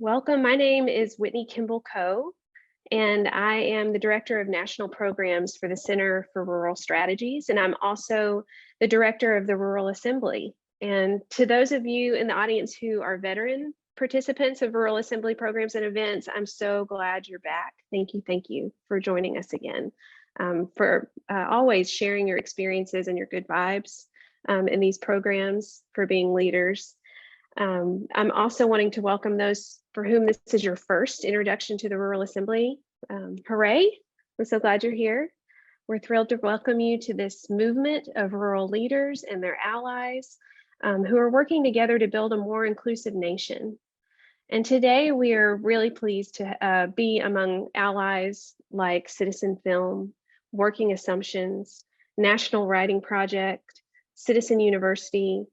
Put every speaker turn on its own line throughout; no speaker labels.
Welcome. My name is Whitney Kimball Coe, and I am the Director of National Programs for the Center for Rural Strategies, and I'm also the Director of the Rural Assembly. And to those of you in the audience who are veteran participants of Rural Assembly programs and events, I'm so glad you're back. Thank you for joining us again, for always sharing your experiences and your good vibes in these programs, for being leaders. I'm also wanting to welcome those for whom this is your first introduction to the Rural Assembly. Hooray, we're so glad you're here. We're thrilled to welcome you to this movement of rural leaders and their allies who are working together to build a more inclusive nation. And today we are really pleased to be among allies like Citizen Film, Working Assumptions, National Writing Project, Citizen University,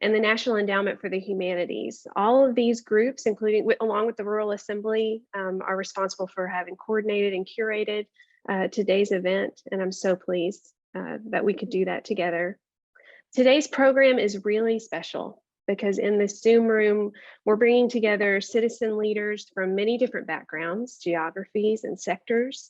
and the National Endowment for the Humanities. All of these groups, including along with the Rural Assembly, are responsible for having coordinated and curated today's event, and I'm so pleased that we could do that together. Today's program is really special because in this Zoom room, we're bringing together citizen leaders from many different backgrounds, geographies, and sectors.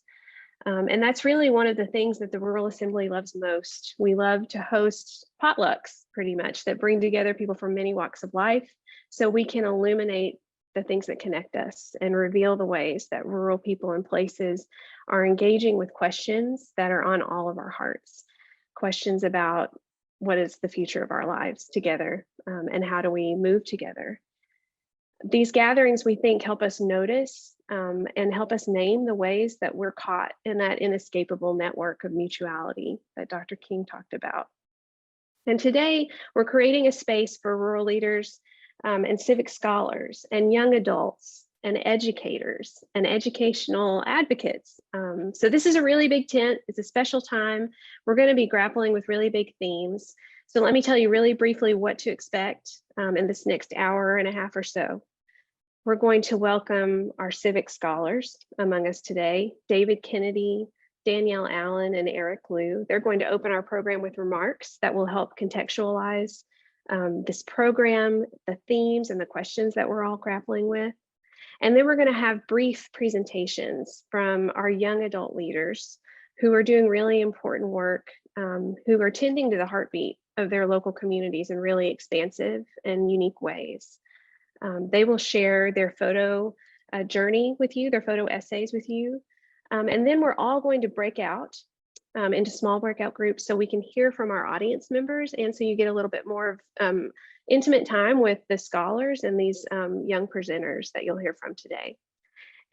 And that's really one of the things that the Rural Assembly loves most. We love to host potlucks, pretty much, that bring together people from many walks of life so we can illuminate the things that connect us and reveal the ways that rural people and places are engaging with questions that are on all of our hearts. Questions about what is the future of our lives together, and how do we move together. These gatherings, we think, help us notice and help us name the ways that we're caught in that inescapable network of mutuality that Dr. King talked about. And today, we're creating a space for rural leaders and civic scholars and young adults and educators and educational advocates. So this is a really big tent. It's a special time. We're going to be grappling with really big themes. So let me tell you really briefly what to expect in this next hour and a half or so. We're going to welcome our civic scholars among us today, David Kennedy, Danielle Allen, and Eric Liu. They're going to open our program with remarks that will help contextualize this program, the themes and the questions that we're all grappling with. And then we're going to have brief presentations from our young adult leaders who are doing really important work, who are tending to the heartbeat of their local communities in really expansive and unique ways. They will share their photo journey with you, their photo essays with you. And then we're all going to break out into small breakout groups so we can hear from our audience members. And so you get a little bit more of intimate time with the scholars and these young presenters that you'll hear from today.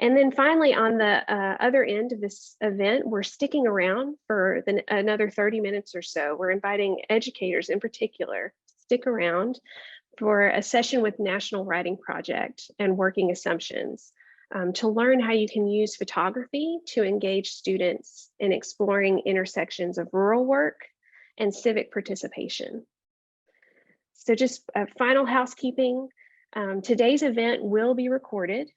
And then finally, on the other end of this event, we're sticking around for another 30 minutes or so. We're inviting educators in particular to stick around for a session with National Writing Project and Working Assumptions to learn how you can use photography to engage students in exploring intersections of rural work and civic participation. So just a final housekeeping, today's event will be recorded.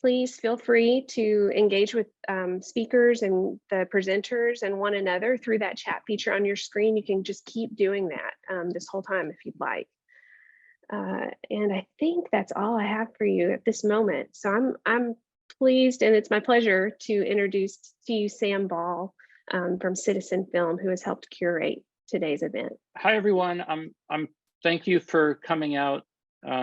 Please feel free to engage with speakers and the presenters and one another through that chat feature on your screen. You can just keep doing that this whole time if you'd like. And I think that's all I have for you at this moment. So I'm pleased, and it's my pleasure to introduce to you Sam Ball from Citizen Film, who has helped curate today's event.
Hi everyone. Thank you for coming out,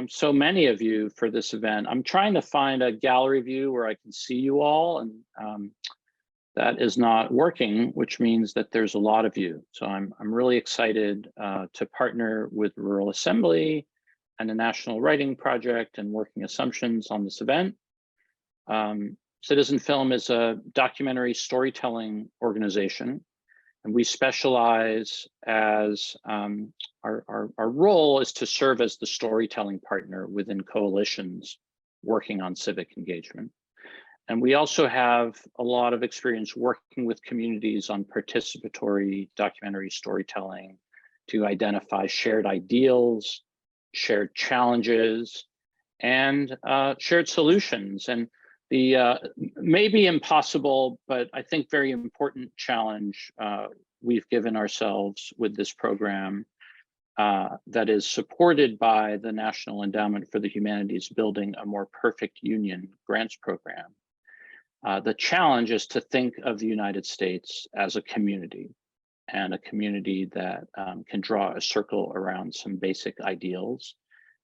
so many of you, for this event. I'm trying to find a gallery view where I can see you all, and that is not working, which means that there's a lot of you. So I'm really excited to partner with Rural Assembly and the National Writing Project and Working Assumptions on this event. Citizen Film is a documentary storytelling organization, and we specialize as our role is to serve as the storytelling partner within coalitions working on civic engagement. And we also have a lot of experience working with communities on participatory documentary storytelling to identify shared ideals, shared challenges, and shared solutions. And the maybe impossible, but I think very important challenge we've given ourselves with this program that is supported by the National Endowment for the Humanities Building a More Perfect Union grants program. The challenge is to think of the United States as a community, and a community that can draw a circle around some basic ideals,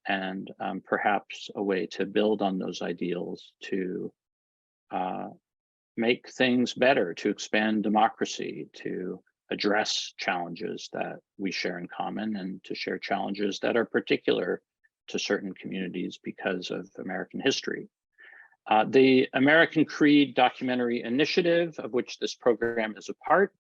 and perhaps a way to build on those ideals to make things better, to expand democracy, to address challenges that we share in common, and to share challenges that are particular to certain communities because of American history. The American Creed documentary initiative, of which this program is a part,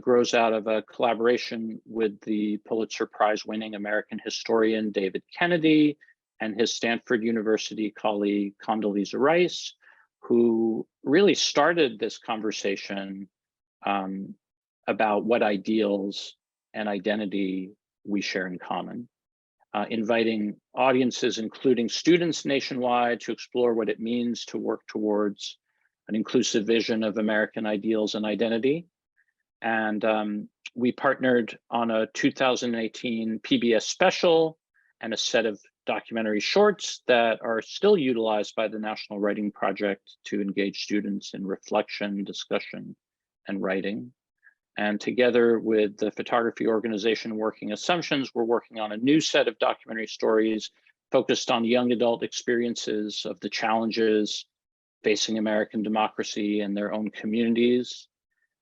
grows out of a collaboration with the Pulitzer Prize winning American historian David Kennedy and his Stanford University colleague Condoleezza Rice, who really started this conversation about what ideals and identity we share in common, inviting audiences, including students nationwide, to explore what it means to work towards an inclusive vision of American ideals and identity. And we partnered on a 2018 PBS special and a set of documentary shorts that are still utilized by the National Writing Project to engage students in reflection, discussion, and writing. And together with the photography organization Working Assumptions, we're working on a new set of documentary stories focused on young adult experiences of the challenges facing American democracy and their own communities,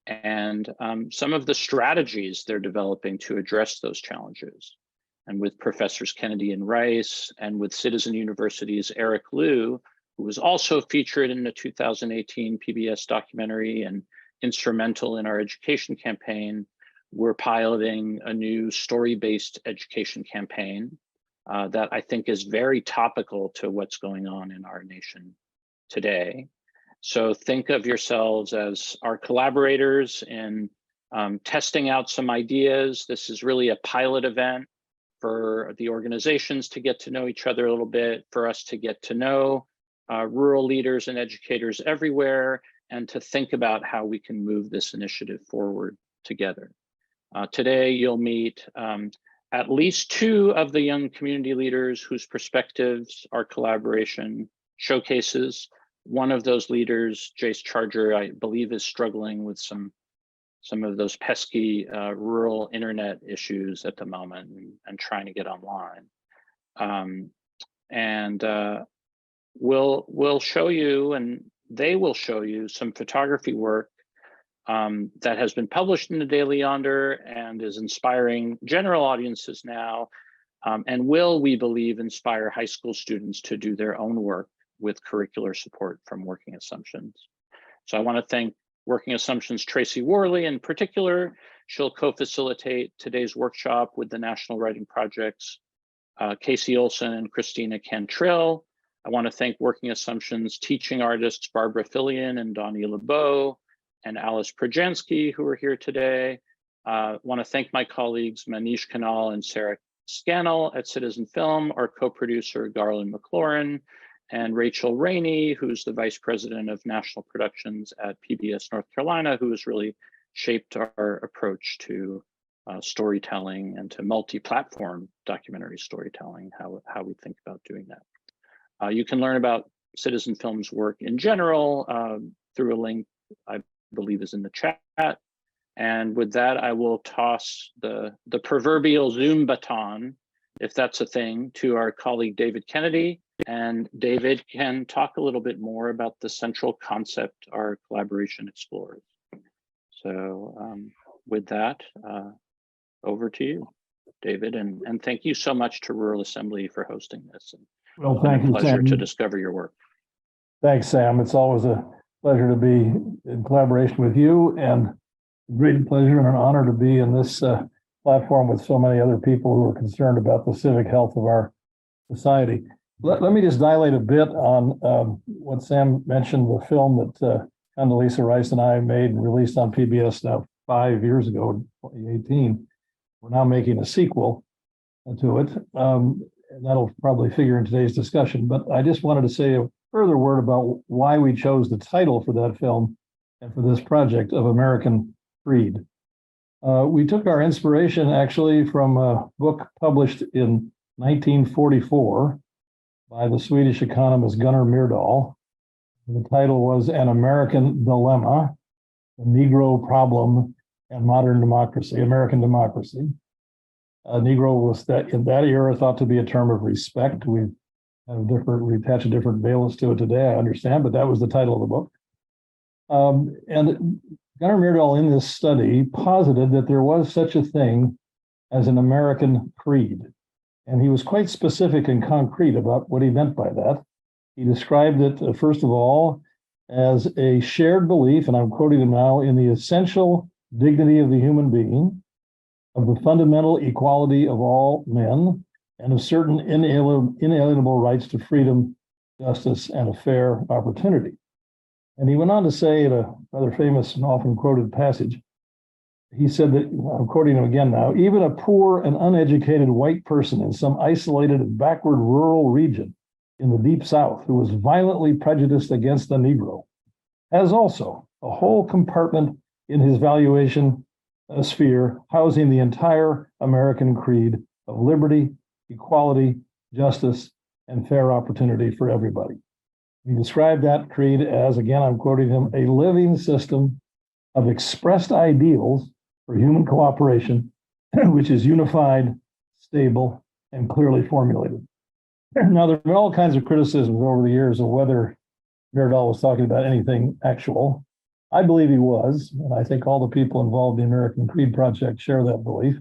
and some of the strategies they're developing to address those challenges. And with Professors Kennedy and Rice, and with Citizen University's Eric Liu, who was also featured in the 2018 PBS documentary and instrumental in our education campaign, we're piloting a new story-based education campaign that I think is very topical to what's going on in our nation today. So think of yourselves as our collaborators in testing out some ideas. This is really a pilot event for the organizations to get to know each other a little bit, for us to get to know rural leaders and educators everywhere, and to think about how we can move this initiative forward together. Today, you'll meet at least two of the young community leaders whose perspectives our collaboration showcases. One of those leaders, Jace Charger, I believe is struggling with some of those pesky rural internet issues at the moment, and trying to get online. We'll show you, and they will show you, some photography work that has been published in the Daily Yonder and is inspiring general audiences now, and will, we believe, inspire high school students to do their own work with curricular support from Working Assumptions. So I want to thank Working Assumptions Tracy Worley in particular. She'll co-facilitate today's workshop with the National Writing Project's Casey Olson and Christina Cantrill. I want to thank Working Assumptions teaching artists Barbara Fillion and Donnie LeBeau and Alice Projansky, who are here today. I want to thank my colleagues Manish Kanal and Sarah Scannell at Citizen Film, our co-producer Garland McLaurin, and Rachel Rainey, who's the Vice President of National Productions at PBS North Carolina, who has really shaped our approach to storytelling and to multi-platform documentary storytelling, how we think about doing that. You can learn about Citizen Film's work in general through a link I believe is in the chat. And with that, I will toss the proverbial Zoom baton, if that's a thing, to our colleague David Kennedy. And David can talk a little bit more about the central concept our collaboration explores. So with that, over to you, David. And thank you so much to Rural Assembly for hosting this.
Well, thank you,
pleasure
Sam.
to discover your work.
Thanks, Sam. It's always a pleasure to be in collaboration with you, and a great pleasure and an honor to be in this platform with so many other people who are concerned about the civic health of our society. Let me just dilate a bit on what Sam mentioned, the film that Condoleezza Rice and I made and released on PBS now 5 years ago, in 2018. We're now making a sequel to it. And that'll probably figure in today's discussion. But I just wanted to say a further word about why we chose the title for that film and for this project of American Creed. We took our inspiration actually from a book published in 1944 by the Swedish economist Gunnar Myrdal. The title was An American Dilemma, the Negro Problem and Modern Democracy, American Democracy. Negro was that in that era thought to be a term of respect. We attach a different valence to it today, I understand, but that was the title of the book. And Gunnar Myrdal in this study posited that there was such a thing as an American creed. And he was quite specific and concrete about what he meant by that. He described it, first of all, as a shared belief, and I'm quoting him now, in the essential dignity of the human being, of the fundamental equality of all men, and of certain inalienable rights to freedom, justice, and a fair opportunity. And he went on to say in a rather famous and often quoted passage, he said that, I'm quoting him again now, even a poor and uneducated white person in some isolated and backward rural region in the Deep South who was violently prejudiced against the Negro has also a whole compartment in his valuation sphere housing the entire American creed of liberty, equality, justice, and fair opportunity for everybody. He described that creed as, again, I'm quoting him, a living system of expressed ideals for human cooperation, which is unified, stable, and clearly formulated. Now, there have been all kinds of criticisms over the years of whether Myrdal was talking about anything actual. I believe he was, and I think all the people involved in the American Creed Project share that belief.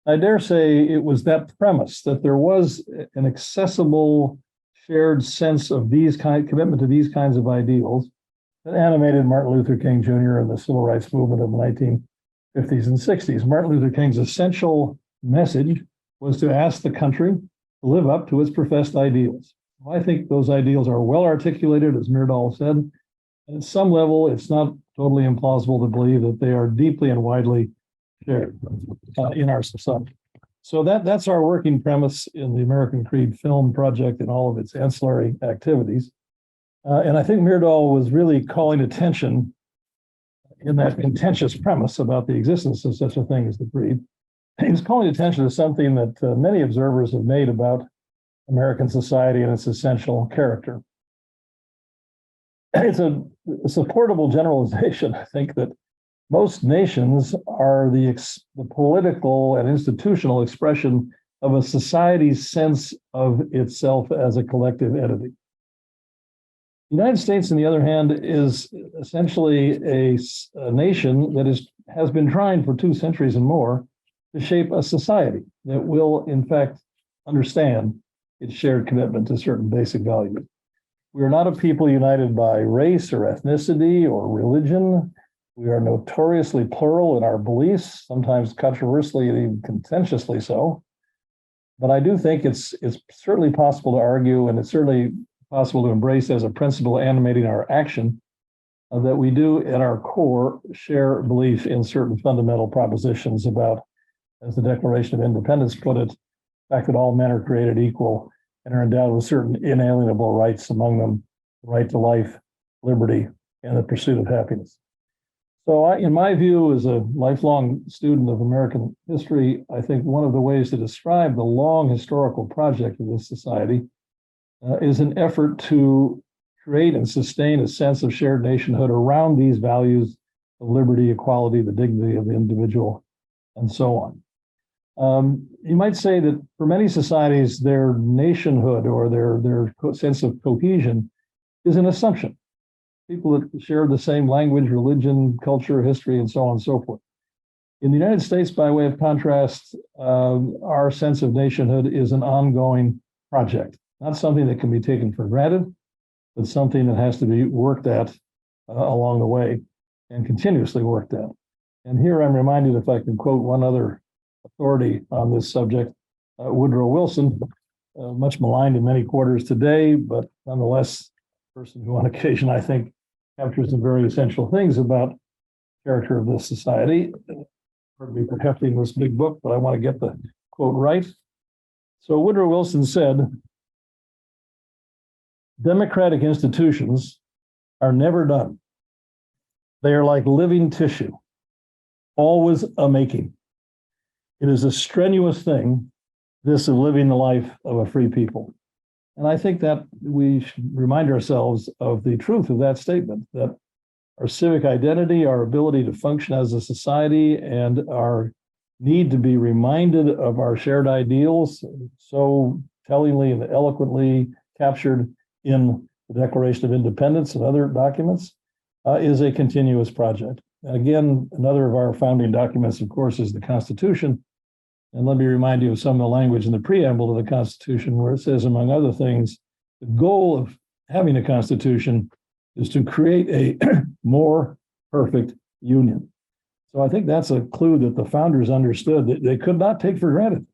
I dare say it was that premise that there was an accessible, shared sense of commitment to these kinds of ideals that animated Martin Luther King Jr. and the civil rights movement of the 1950s and 60s. Martin Luther King's essential message was to ask the country to live up to its professed ideals. I think those ideals are well articulated, as Myrdal said, and at some level, it's not totally implausible to believe that they are deeply and widely shared in our society. So that's our working premise in the American Creed Film Project and all of its ancillary activities. And I think Myrdal was really calling attention in that contentious premise about the existence of such a thing as the creed. He was calling attention to something that many observers have made about American society and its essential character. It's a supportable generalization, I think, that most nations are the political and institutional expression of a society's sense of itself as a collective entity. The United States, on the other hand, is essentially a nation that has been trying for 2 centuries and more to shape a society that will, in fact, understand its shared commitment to certain basic values. We are not a people united by race or ethnicity or religion. We are notoriously plural in our beliefs, sometimes controversially and even contentiously so. But I do think it's certainly possible to argue, and it's certainly possible to embrace as a principle animating our action, that we do at our core share belief in certain fundamental propositions about, as the Declaration of Independence put it, the fact that all men are created equal and are endowed with certain inalienable rights, among them the right to life, liberty, and the pursuit of happiness. So in my view, as a lifelong student of American history, I think one of the ways to describe the long historical project of this society is an effort to create and sustain a sense of shared nationhood around these values of liberty, equality, the dignity of the individual, and so on. You might say that for many societies, their nationhood or their sense of cohesion is an assumption. People that share the same language, religion, culture, history, and so on and so forth. In the United States, by way of contrast, our sense of nationhood is an ongoing project, not something that can be taken for granted, but something that has to be worked at along the way and continuously worked at. And here I'm reminded, if I can quote one other authority on this subject, Woodrow Wilson, much maligned in many quarters today, but nonetheless, a person who on occasion, I think, captures some very essential things about the character of this society. Pardon me for hefting this big book, but I want to get the quote right. So Woodrow Wilson said, "Democratic institutions are never done. They are like living tissue. always a making. It is a strenuous thing, this of living the life of a free people. And I think that we should remind ourselves of the truth of that statement, that our civic identity, our ability to function as a society, and our need to be reminded of our shared ideals, so tellingly and eloquently captured in the Declaration of Independence and other documents, is a continuous project. And again, another of our founding documents, of course, is the Constitution. And let me remind you of some of the language in the preamble to the Constitution, where it says, among other things, the goal of having a Constitution is to create a more perfect union. So I think that's a clue that the founders understood, that they could not take for granted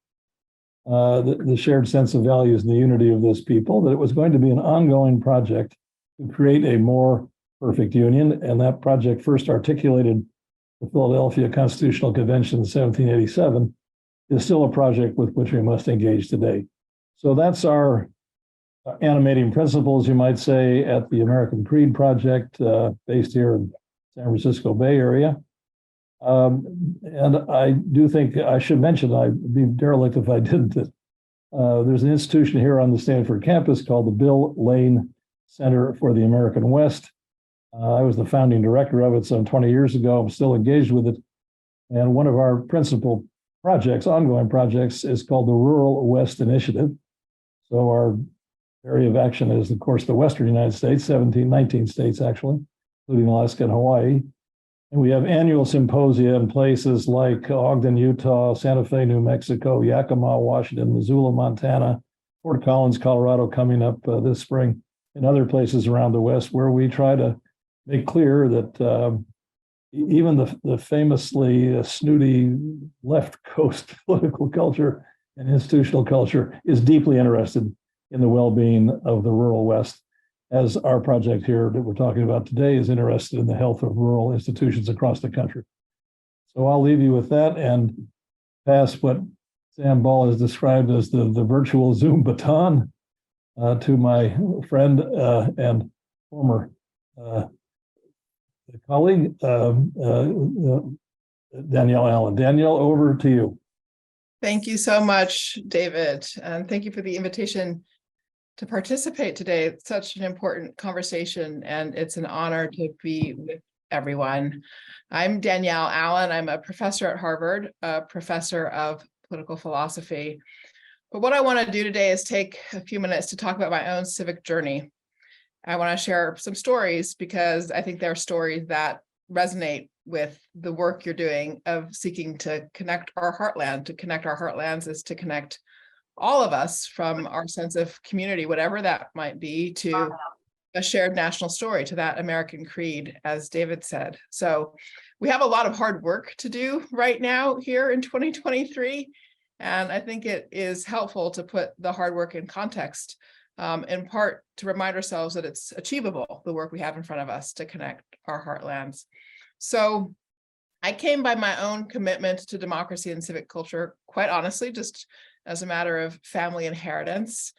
the shared sense of values and the unity of this people, that it was going to be an ongoing project to create a more perfect union. And that project first articulated the Philadelphia Constitutional Convention in 1787 is still a project with which we must engage today. So that's our animating principles, you might say, at the American Creed Project, based here in San Francisco Bay Area. And I do think I should mention, I'd be derelict if I didn't, that there's an institution here on the Stanford campus called the Bill Lane Center for the American West. I was the founding director of it some 20 years ago. I'm still engaged with it. And one of our principal projects, ongoing projects, is called the Rural West Initiative. So our area of action is, of course, the Western United States, 19 states actually, including Alaska and Hawaii. And we have annual symposia in places like Ogden, Utah, Santa Fe, New Mexico, Yakima, Washington, Missoula, Montana, Fort Collins, Colorado, coming up this spring, and other places around the West, where we try to make clear that even the famously snooty left coast political culture and institutional culture is deeply interested in the well-being of the rural West, as our project here that we're talking about today is interested in the health of rural institutions across the country. So I'll leave you with that and pass what Sam Ball has described as the virtual Zoom baton to my friend and former colleague, Danielle Allen. Danielle, over to you.
Thank you so much, David. And thank you for the invitation to participate today. It's such an important conversation, and it's an honor to be with everyone. I'm Danielle Allen. I'm a professor at Harvard, a professor of political philosophy. But what I want to do today is take a few minutes to talk about my own civic journey. I want to share some stories because I think they're stories that resonate with the work you're doing of seeking to connect our heartland. To connect our heartlands is to connect all of us from our sense of community, whatever that might be, to a shared national story, to that American creed, as David said. So we have a lot of hard work to do right now here in 2023. And I think it is helpful to put the hard work in context, in part to remind ourselves that it's achievable, the work we have in front of us to connect our heartlands. So I came by my own commitment to democracy and civic culture, quite honestly, just as a matter of family inheritance.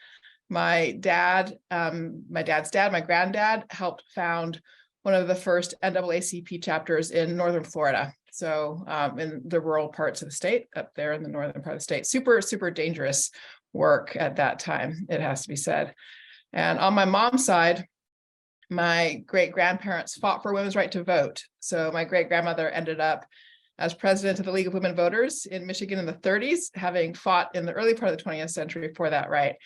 My dad's dad, my granddad, helped found one of the first NAACP chapters in northern Florida. So in the rural parts of the state, up there in the northern part of the state. Super, super dangerous work at that time, it has to be said. And on my mom's side, my great-grandparents fought for women's right to vote. So my great-grandmother ended up as president of the League of Women Voters in Michigan in the 30s, having fought in the early part of the 20th century for that right.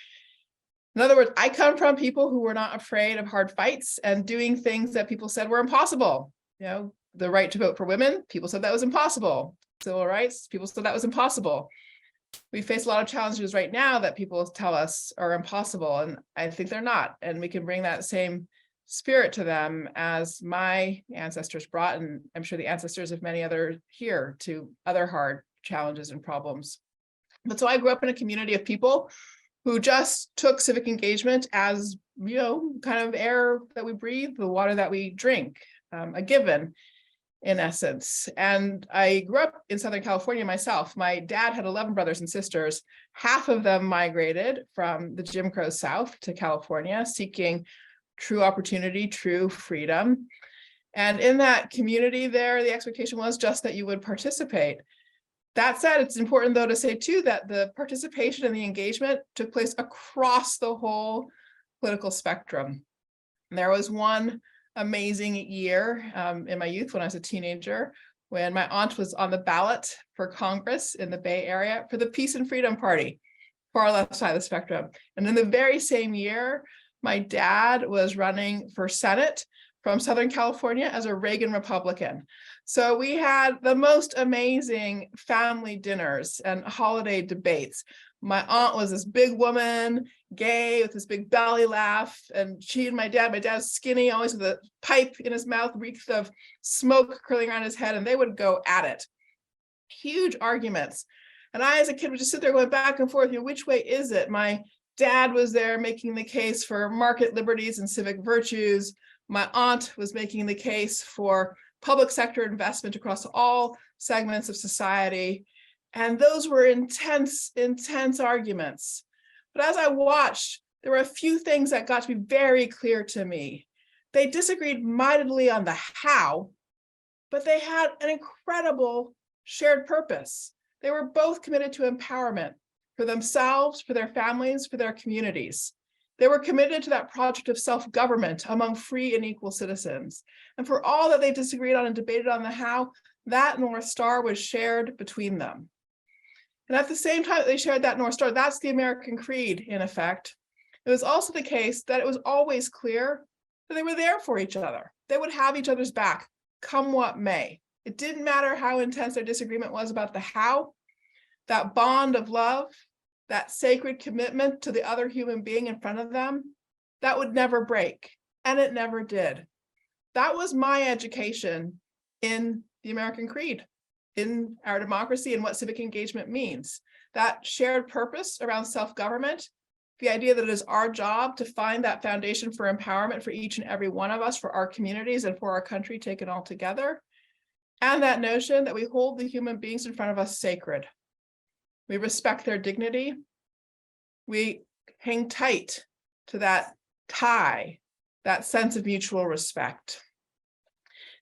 In other words, I come from people who were not afraid of hard fights and doing things that people said were impossible. You know, the right to vote for women, people said that was impossible. Civil rights, people said that was impossible. We face a lot of challenges right now that people tell us are impossible, and I think they're not. And we can bring that same spirit to them as my ancestors brought, and I'm sure the ancestors of many others here, to other hard challenges and problems. But so I grew up in a community of people who just took civic engagement as, you know, kind of air that we breathe, the water that we drink, a given in essence. And I grew up in Southern California myself. My dad had 11 brothers and sisters. Half of them migrated from the Jim Crow South to California, seeking true opportunity, true freedom. And in that community there, the expectation was just that you would participate. That said, it's important, though, to say, too, that the participation and the engagement took place across the whole political spectrum. And there was one amazing year in my youth when I was a teenager, when my aunt was on the ballot for Congress in the Bay Area for the Peace and Freedom Party, far left side of the spectrum. And in the very same year, my dad was running for Senate from Southern California as a Reagan Republican. So we had the most amazing family dinners and holiday debates. My aunt was this big woman, gay, with this big belly laugh, and she and my dad's skinny, always with a pipe in his mouth, reeked of smoke curling around his head, and they would go at it. Huge arguments. And I, as a kid, would just sit there going back and forth, which way is it? My dad was there making the case for market liberties and civic virtues. My aunt was making the case for public sector investment across all segments of society. And those were intense, intense arguments. But as I watched, there were a few things that got to be very clear to me. They disagreed mightily on the how, but they had an incredible shared purpose. They were both committed to empowerment for themselves, for their families, for their communities. They were committed to that project of self-government among free and equal citizens. And for all that they disagreed on and debated on the how, that North Star was shared between them. And at the same time that they shared that North Star, that's the American Creed, in effect. It was also the case that it was always clear that they were there for each other. They would have each other's back, come what may. It didn't matter how intense their disagreement was about the how. That bond of love, that sacred commitment to the other human being in front of them, that would never break, and it never did. That was my education in the American Creed, in our democracy, and what civic engagement means. That shared purpose around self-government, the idea that it is our job to find that foundation for empowerment for each and every one of us, for our communities and for our country taken all together, and that notion that we hold the human beings in front of us sacred. We respect their dignity. We hang tight to that tie, that sense of mutual respect.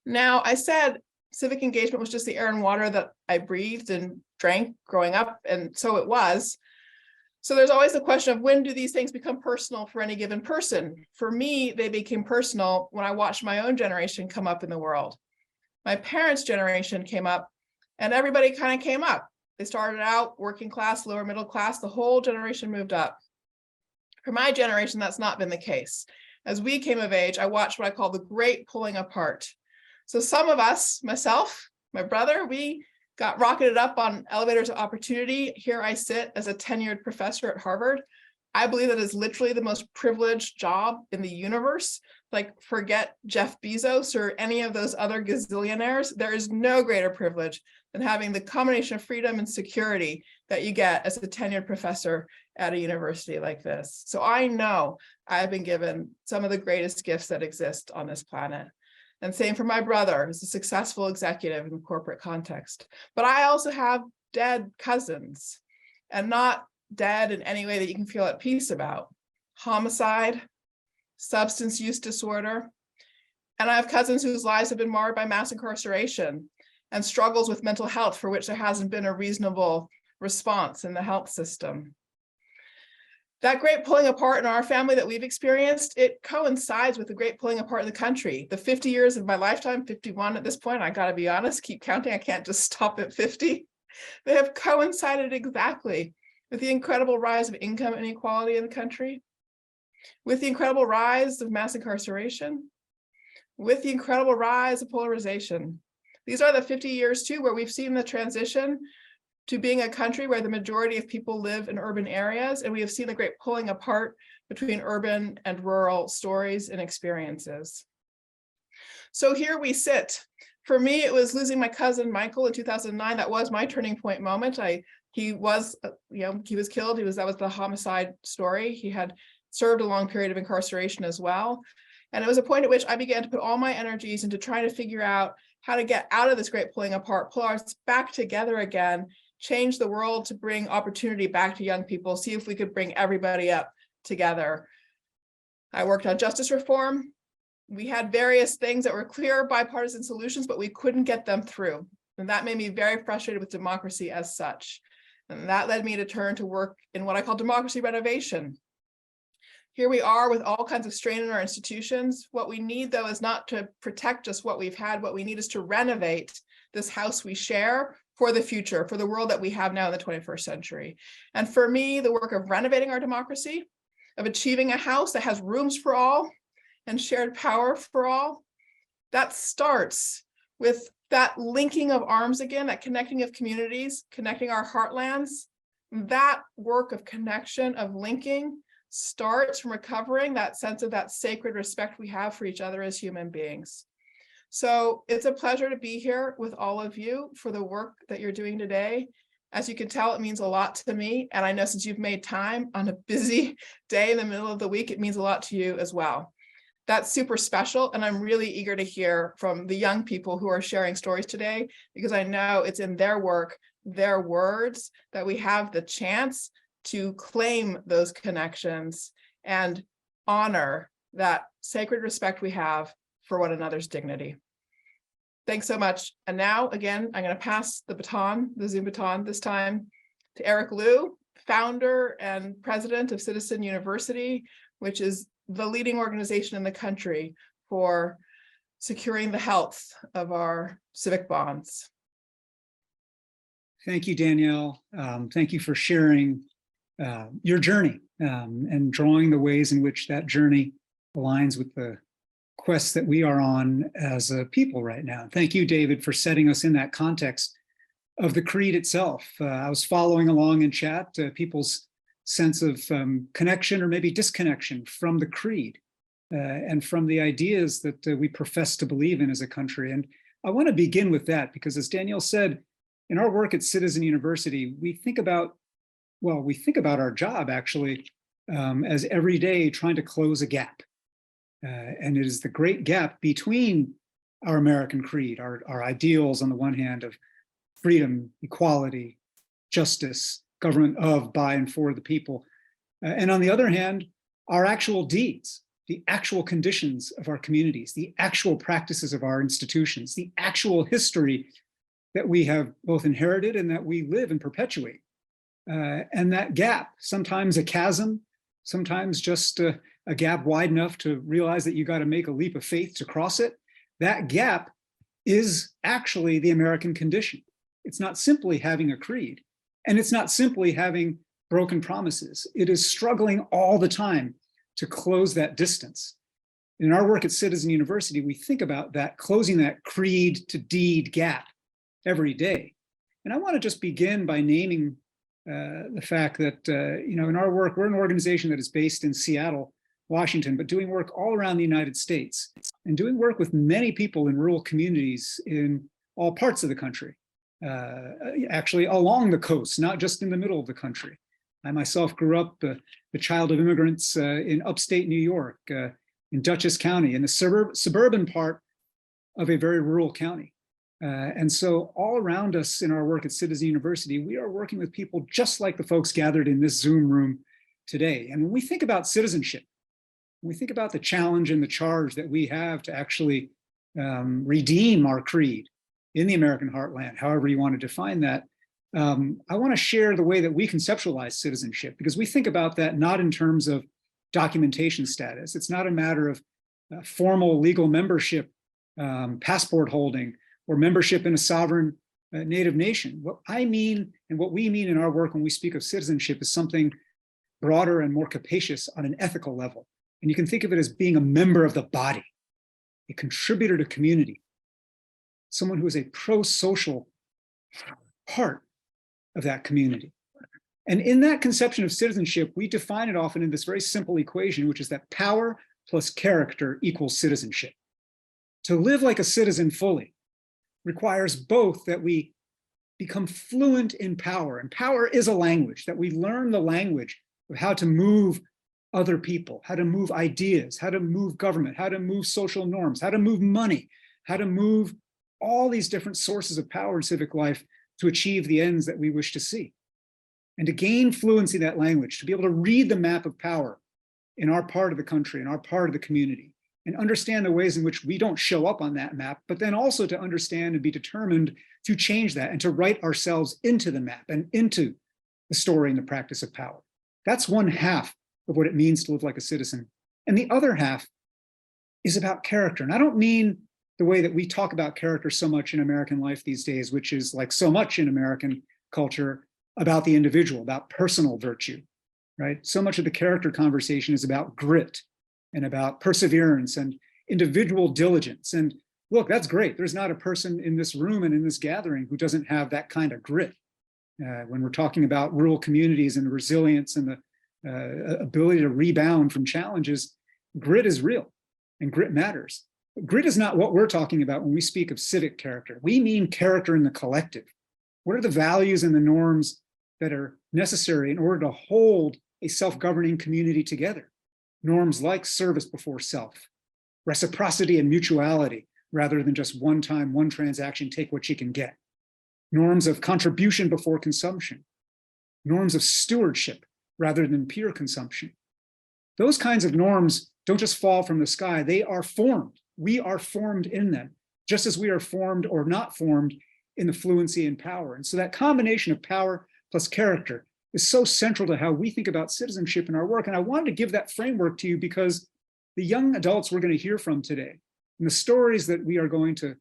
Now, I said civic engagement was just the air and water that I breathed and drank growing up, and so it was. So there's always the question of, when do these things become personal for any given person? For me, they became personal when I watched my own generation come up in the world. My parents' generation came up, and everybody kind of came up. They started out working class, lower middle class, the whole generation moved up. For my generation, that's not been the case. As we came of age, I watched what I call the great pulling apart. So some of us, myself, my brother, we got rocketed up on elevators of opportunity. Here I sit as a tenured professor at Harvard. I believe that is literally the most privileged job in the universe. Like, forget Jeff Bezos or any of those other gazillionaires. There is no greater privilege than having the combination of freedom and security that you get as a tenured professor at a university like this. So I know I've been given some of the greatest gifts that exist on this planet. And same for my brother, who's a successful executive in the corporate context. But I also have dead cousins, and not dead in any way that you can feel at peace about. Homicide, substance use disorder. And I have cousins whose lives have been marred by mass incarceration and struggles with mental health for which there hasn't been a reasonable response in the health system. That great pulling apart in our family that we've experienced, it coincides with the great pulling apart in the country. The 50 years of my lifetime, 51 at this point, I gotta be honest, keep counting, I can't just stop at 50. They have coincided exactly with the incredible rise of income inequality in the country, with the incredible rise of mass incarceration, with the incredible rise of polarization. These are the 50 years too, where we've seen the transition to being a country where the majority of people live in urban areas, and we have seen the great pulling apart between urban and rural stories and experiences. So here we sit. For me, it was losing my cousin Michael in 2009. That was my turning point moment. He was killed. That was the homicide story. He had served a long period of incarceration as well. And it was a point at which I began to put all my energies into trying to figure out how to get out of this great pulling apart, pull us back together again, change the world to bring opportunity back to young people, see if we could bring everybody up together. I worked on justice reform, we had various things that were clear bipartisan solutions, but we couldn't get them through. And that made me very frustrated with democracy as such. And that led me to turn to work in what I call democracy renovation. Here we are with all kinds of strain in our institutions. What we need, though, is not to protect just what we've had. What we need is to renovate this house we share for the future, for the world that we have now in the 21st century. And for me, the work of renovating our democracy, of achieving a house that has rooms for all and shared power for all, that starts with that linking of arms again, that connecting of communities, connecting our heartlands. That work of connection, of linking, starts from recovering that sense of that sacred respect we have for each other as human beings. So it's a pleasure to be here with all of you for the work that you're doing today. As you can tell, it means a lot to me. And I know since you've made time on a busy day in the middle of the week, it means a lot to you as well. That's super special. And I'm really eager to hear from the young people who are sharing stories today, because I know it's in their work, their words, that we have the chance to claim those connections and honor that sacred respect we have for one another's dignity. Thanks so much. And now, again, I'm going to pass the baton, the Zoom baton this time, to Eric Liu, founder and president of Citizen University, which is the leading organization in the country for securing the health of our civic bonds.
Thank you, Danielle. Thank you for sharing your journey and drawing the ways in which that journey aligns with the quest that we are on as a people right now. Thank you, David, for setting us in that context of the creed itself. I was following along in chat, people's sense of connection or maybe disconnection from the creed and from the ideas that we profess to believe in as a country. And I want to begin with that because, as Danielle said, in our work at Citizen University, we think about our job actually as every day trying to close a gap. And it is the great gap between our American creed, our ideals on the one hand of freedom, equality, justice, government of, by, and for the people. And on the other hand, our actual deeds, the actual conditions of our communities, the actual practices of our institutions, the actual history that we have both inherited and that we live and perpetuate. And that gap, sometimes a chasm, sometimes just a gap wide enough to realize that you got to make a leap of faith to cross it. That gap is actually the American condition. It's not simply having a creed, and it's not simply having broken promises. It is struggling all the time to close that distance. In our work at Citizen University, we think about that, closing that creed to deed gap every day. And I want to just begin by naming the fact that, in our work, we're an organization that is based in Seattle, Washington, but doing work all around the United States and doing work with many people in rural communities in all parts of the country, actually along the coast, not just in the middle of the country. I myself grew up the child of immigrants in upstate New York, in Dutchess County, in the suburban part of a very rural county. And so all around us in our work at Citizen University, we are working with people just like the folks gathered in this Zoom room today. And when we think about citizenship, when we think about the challenge and the charge that we have to actually redeem our creed in the American heartland, however you want to define that, I want to share the way that we conceptualize citizenship, because we think about that not in terms of documentation status. It's not a matter of formal legal membership, passport holding, or membership in a sovereign native nation. What I mean and what we mean in our work when we speak of citizenship is something broader and more capacious on an ethical level. And you can think of it as being a member of the body, a contributor to community, someone who is a pro-social part of that community. And in that conception of citizenship, we define it often in this very simple equation, which is that power plus character equals citizenship. To live like a citizen fully requires both that we become fluent in power, and power is a language, that we learn the language of how to move other people, how to move ideas, how to move government, how to move social norms, how to move money, how to move all these different sources of power in civic life to achieve the ends that we wish to see. And to gain fluency in that language, to be able to read the map of power in our part of the country, in our part of the community, and understand the ways in which we don't show up on that map, but then also to understand and be determined to change that and to write ourselves into the map and into the story and the practice of power. That's one half of what it means to live like a citizen. And the other half is about character. And I don't mean the way that we talk about character so much in American life these days, which is like so much in American culture about the individual, about personal virtue, right? So much of the character conversation is about grit and about perseverance and individual diligence. And look, that's great. There's not a person in this room and in this gathering who doesn't have that kind of grit. When we're talking about rural communities and resilience and the ability to rebound from challenges, grit is real and grit matters. Grit is not what we're talking about when we speak of civic character. We mean character in the collective. What are the values and the norms that are necessary in order to hold a self-governing community together? Norms like service before self, reciprocity and mutuality, rather than just one time, one transaction, take what you can get. Norms of contribution before consumption. Norms of stewardship rather than pure consumption. Those kinds of norms don't just fall from the sky, they are formed. We are formed in them, just as we are formed or not formed in the fluency and power. And so that combination of power plus character is so central to how we think about citizenship in our work. And I wanted to give that framework to you because the young adults we're going to hear from today, and the stories that we are going to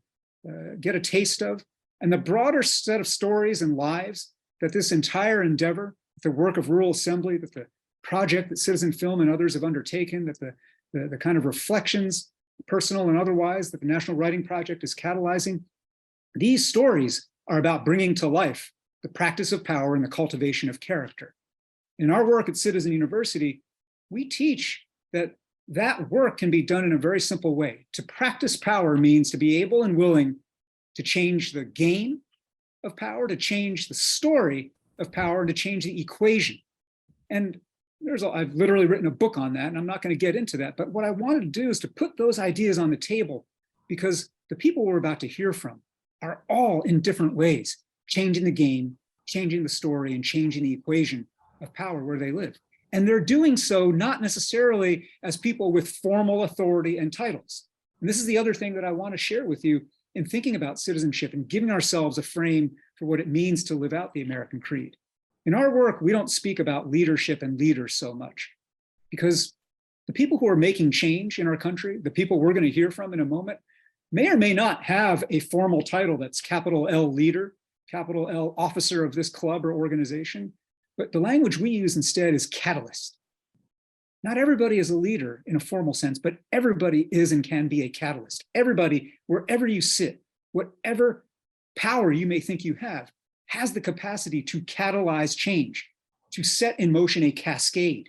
get a taste of, and the broader set of stories and lives that this entire endeavor, the work of Rural Assembly, that the project that Citizen Film and others have undertaken, that the kind of reflections, personal and otherwise, that the National Writing Project is catalyzing, these stories are about bringing to life the practice of power and the cultivation of character. In our work at Citizen University, we teach that that work can be done in a very simple way. To practice power means to be able and willing to change the game of power, to change the story of power, and to change the equation. And I've literally written a book on that, and I'm not going to get into that. But what I wanted to do is to put those ideas on the table, because the people we're about to hear from are all in different ways, changing the game, changing the story, and changing the equation of power where they live. And they're doing so not necessarily as people with formal authority and titles. And this is the other thing that I want to share with you in thinking about citizenship and giving ourselves a frame for what it means to live out the American creed. In our work, we don't speak about leadership and leaders so much, because the people who are making change in our country, the people we're going to hear from in a moment, may or may not have a formal title that's capital L leader, capital L officer of this club or organization, but the language we use instead is catalyst. Not everybody is a leader in a formal sense, but everybody is and can be a catalyst. Everybody, wherever you sit, whatever power you may think you have, has the capacity to catalyze change, to set in motion a cascade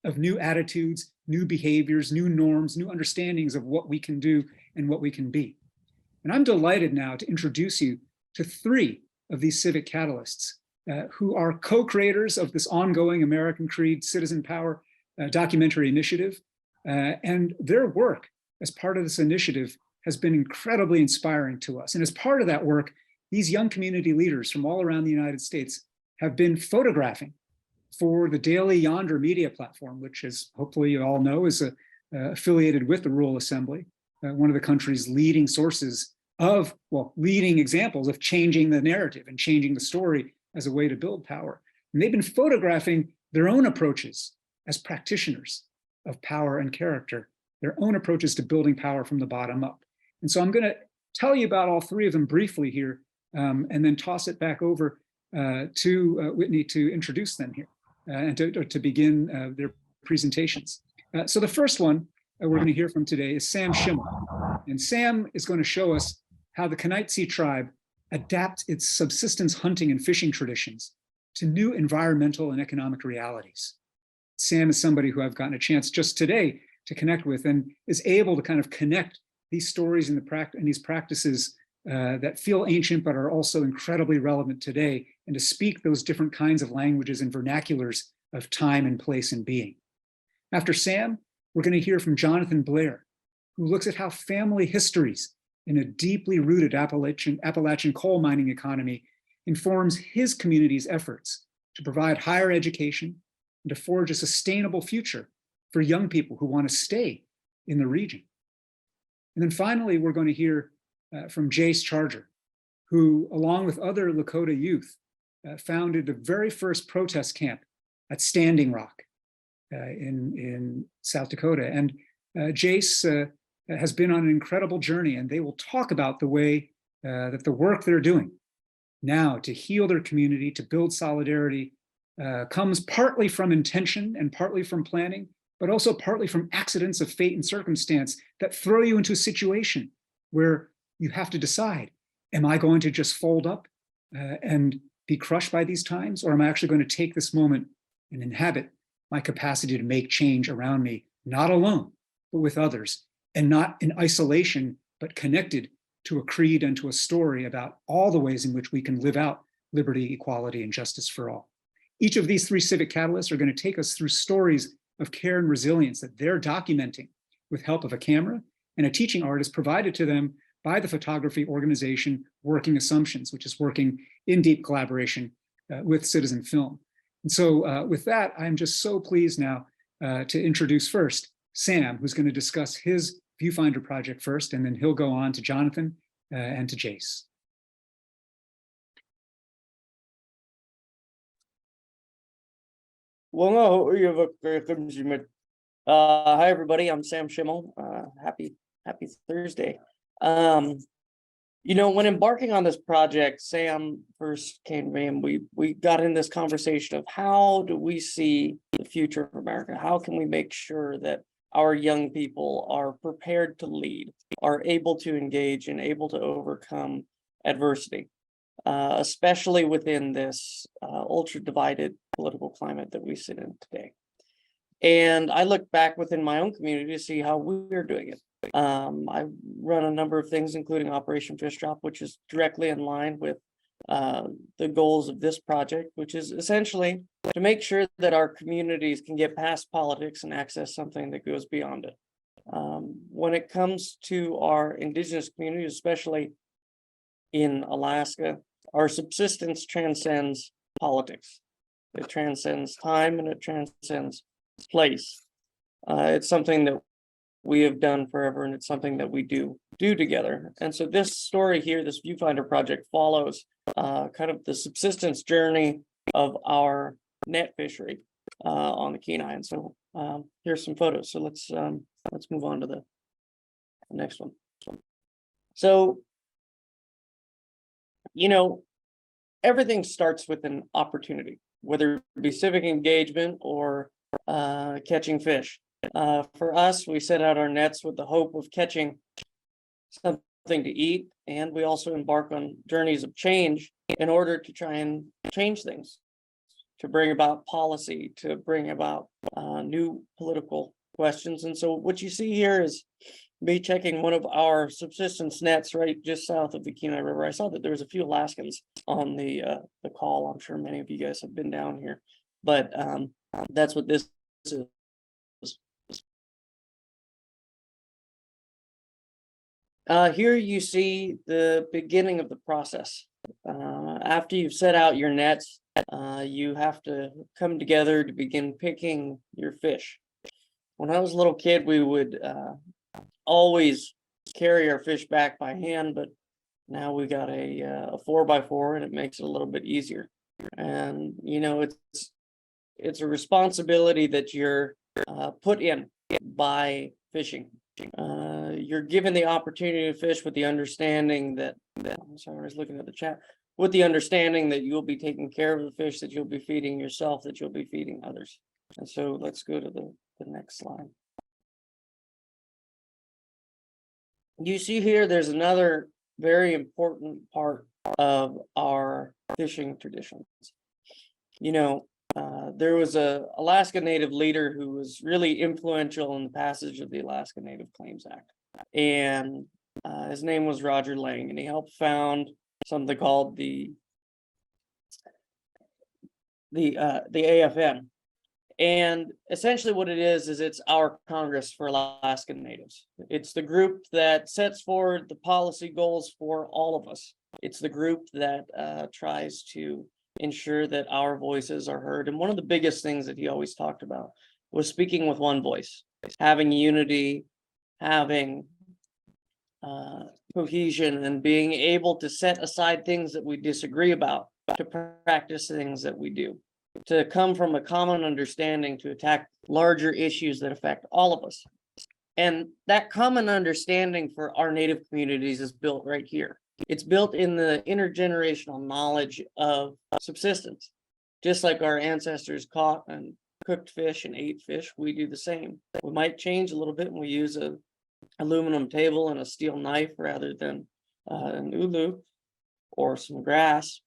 of new attitudes, new behaviors, new norms, new understandings of what we can do and what we can be. And I'm delighted now to introduce you to three of these civic catalysts who are co-creators of this ongoing American Creed Citizen Power documentary initiative. And their work as part of this initiative has been incredibly inspiring to us. And as part of that work, these young community leaders from all around the United States have been photographing for the Daily Yonder media platform, which, as hopefully you all know, is affiliated with the Rural Assembly, one of the country's leading sources of, leading examples of changing the narrative and changing the story as a way to build power. And they've been photographing their own approaches as practitioners of power and character, their own approaches to building power from the bottom up. And so I'm going to tell you about all three of them briefly here, and then toss it back over to Whitney to introduce them here and to begin their presentations. So the first one we're going to hear from today is Sam Schimmel. And Sam is going to show us how the Kenichi tribe adapt its subsistence hunting and fishing traditions to new environmental and economic realities. Sam is somebody who I've gotten a chance just today to connect with, and is able to kind of connect these stories and these practices that feel ancient but are also incredibly relevant today, and to speak those different kinds of languages and vernaculars of time and place and being. After Sam, we're going to hear from Jonathan Blair, who looks at how family histories in a deeply rooted Appalachian coal mining economy informs his community's efforts to provide higher education and to forge a sustainable future for young people who want to stay in the region. And then finally, we're going to hear from Jace Charger, who, along with other Lakota youth, founded the very first protest camp at Standing Rock in South Dakota. And Jace has been on an incredible journey, and they will talk about the way that the work they're doing now to heal their community, to build solidarity, comes partly from intention and partly from planning, but also partly from accidents of fate and circumstance that throw you into a situation where you have to decide, am I going to just fold up and be crushed by these times, or am I actually going to take this moment and inhabit my capacity to make change around me, not alone, but with others, and not in isolation, but connected to a creed and to a story about all the ways in which we can live out liberty, equality, and justice for all. Each of these three civic catalysts are going to take us through stories of care and resilience that they're documenting with help of a camera and a teaching artist provided to them by the photography organization Working Assumptions, which is working in deep collaboration with Citizen Film. And so with that, I'm just so pleased now to introduce first Sam, who's going to discuss his viewfinder project first, and then he'll go on to Jonathan and to Jace.
Hi everybody, I'm Sam Schimmel. Happy Thursday. You know, when embarking on this project, Sam first came to me and we got in this conversation of how do we see the future of America? How can we make sure that our young people are prepared to lead, are able to engage and able to overcome adversity, especially within this ultra divided political climate that we sit in today. And I look back within my own community to see how we're doing it. I run a number of things, including Operation Fish Drop, which is directly in line with the goals of this project, which is essentially to make sure that our communities can get past politics and access something that goes beyond it. When it comes to our indigenous communities, especially in Alaska, our subsistence transcends politics. It transcends time and it transcends place. It's something that we have done forever, and it's something that we do together. And so this story here, this viewfinder project, follows kind of the subsistence journey of our net fishery on the Kenai. And so here's some photos. So let's move on to the next one. So, you know, everything starts with an opportunity, whether it be civic engagement or catching fish. For us, we set out our nets with the hope of catching something to eat, and we also embark on journeys of change in order to try and change things, to bring about policy, to bring about new political questions. And so what you see here is me checking one of our subsistence nets right just south of the Kenai River. I saw that there was a few Alaskans on the call. I'm sure many of you guys have been down here, but that's what this is. Here you see the beginning of the process. After you've set out your nets, you have to come together to begin picking your fish. When I was a little kid, we would always carry our fish back by hand, but now we got a 4x4 and it makes it a little bit easier. And you know, it's a responsibility that you're put in by fishing. You're given the opportunity to fish with the understanding that I'm sorry, I was looking at the chat, with the understanding that you'll be taking care of the fish, that you'll be feeding yourself, that you'll be feeding others. And so let's go to the next slide. You see here, there's another very important part of our fishing traditions. You know, there was a Alaska Native leader who was really influential in the passage of the Alaska Native Claims Act. And his name was Roger Lang, and he helped found something called the AFN. And essentially what it is it's our Congress for Alaskan Natives. It's the group that sets forward the policy goals for all of us. It's the group that tries to ensure that our voices are heard. And one of the biggest things that he always talked about was speaking with one voice, having unity, having cohesion and being able to set aside things that we disagree about to practice things that we do, to come from a common understanding to attack larger issues that affect all of us. And that common understanding for our Native communities is built right here. It's built in the intergenerational knowledge of subsistence. Just like our ancestors caught and cooked fish and ate fish, we do the same. We might change a little bit when we use a aluminum table and a steel knife rather than an ulu or some grass.